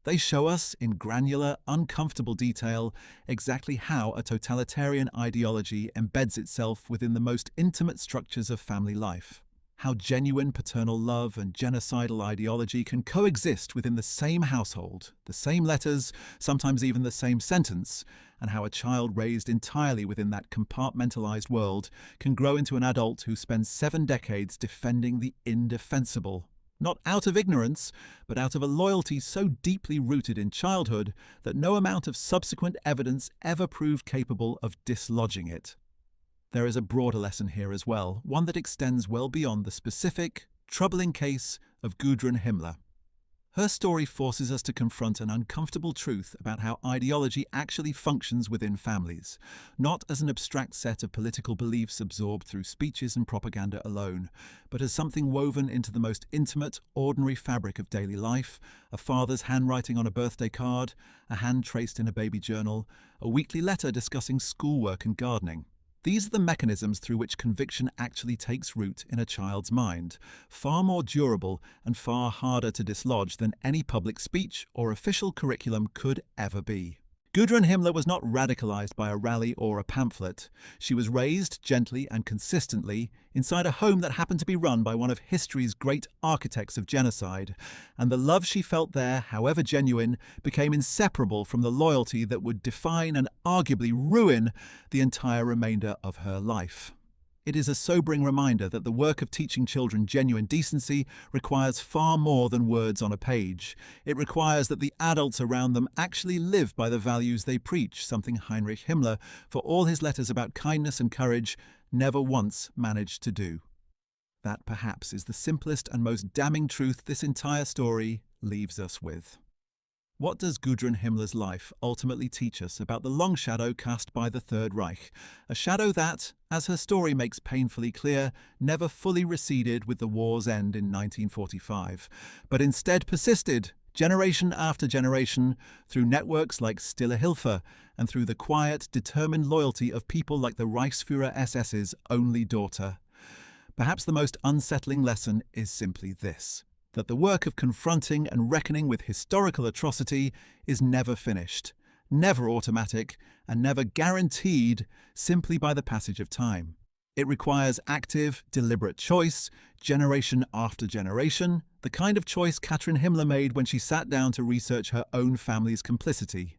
They show us, in granular, uncomfortable detail, exactly how a totalitarian ideology embeds itself within the most intimate structures of family life. How genuine paternal love and genocidal ideology can coexist within the same household, the same letters, sometimes even the same sentence, and how a child raised entirely within that compartmentalized world can grow into an adult who spends 7 decades defending the indefensible. Not out of ignorance, but out of a loyalty so deeply rooted in childhood that no amount of subsequent evidence ever proved capable of dislodging it. There is a broader lesson here as well, one that extends well beyond the specific, troubling case of Gudrun Himmler. Her story forces us to confront an uncomfortable truth about how ideology actually functions within families, not as an abstract set of political beliefs absorbed through speeches and propaganda alone, but as something woven into the most intimate, ordinary fabric of daily life: a father's handwriting on a birthday card, a hand traced in a baby journal, a weekly letter discussing schoolwork and gardening. These are the mechanisms through which conviction actually takes root in a child's mind, far more durable and far harder to dislodge than any public speech or official curriculum could ever be. Gudrun Himmler was not radicalized by a rally or a pamphlet. She was raised gently and consistently inside a home that happened to be run by one of history's great architects of genocide, and the love she felt there, however genuine, became inseparable from the loyalty that would define and arguably ruin the entire remainder of her life. It is a sobering reminder that the work of teaching children genuine decency requires far more than words on a page. It requires that the adults around them actually live by the values they preach, something Heinrich Himmler, for all his letters about kindness and courage, never once managed to do. That perhaps is the simplest and most damning truth this entire story leaves us with. What does Gudrun Himmler's life ultimately teach us about the long shadow cast by the Third Reich? A shadow that, as her story makes painfully clear, never fully receded with the war's end in 1945, but instead persisted, generation after generation, through networks like Stille Hilfe and through the quiet, determined loyalty of people like the Reichsfuhrer-SS's only daughter. Perhaps the most unsettling lesson is simply this: that the work of confronting and reckoning with historical atrocity is never finished, never automatic, and never guaranteed simply by the passage of time. It requires active, deliberate choice, generation after generation, the kind of choice Gudrun Himmler made when she sat down to research her own family's complicity,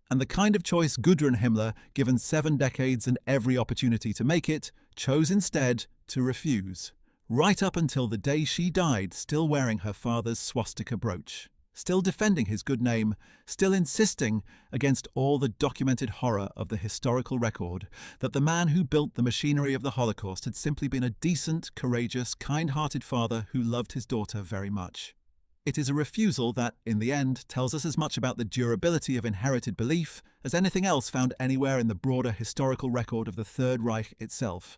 and the kind of choice Gudrun Himmler, given 7 decades and every opportunity to make it, chose instead to refuse. Right up until the day she died, still wearing her father's swastika brooch, still defending his good name, still insisting, against all the documented horror of the historical record, that the man who built the machinery of the Holocaust had simply been a decent, courageous, kind-hearted father who loved his daughter very much. It is a refusal that, in the end, tells us as much about the durability of inherited belief as anything else found anywhere in the broader historical record of the Third Reich itself.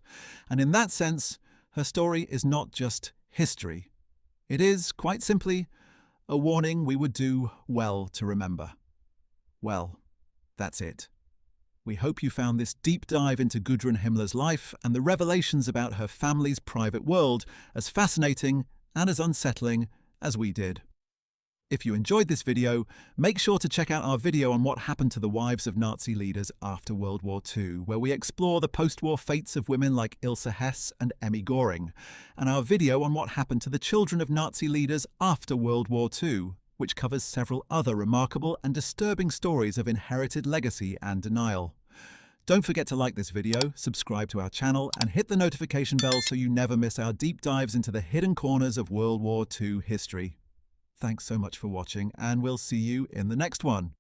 And in that sense, her story is not just history. It is, quite simply, a warning we would do well to remember. Well, that's it. We hope you found this deep dive into Gudrun Himmler's life and the revelations about her family's private world as fascinating and as unsettling as we did. If you enjoyed this video, make sure to check out our video on what happened to the wives of Nazi leaders after World War II, where we explore the post-war fates of women like Ilse Hess and Emmy Goring, and our video on what happened to the children of Nazi leaders after World War II, which covers several other remarkable and disturbing stories of inherited legacy and denial. Don't forget to like this video, subscribe to our channel, and hit the notification bell so you never miss our deep dives into the hidden corners of World War II history. Thanks so much for watching, and we'll see you in the next one.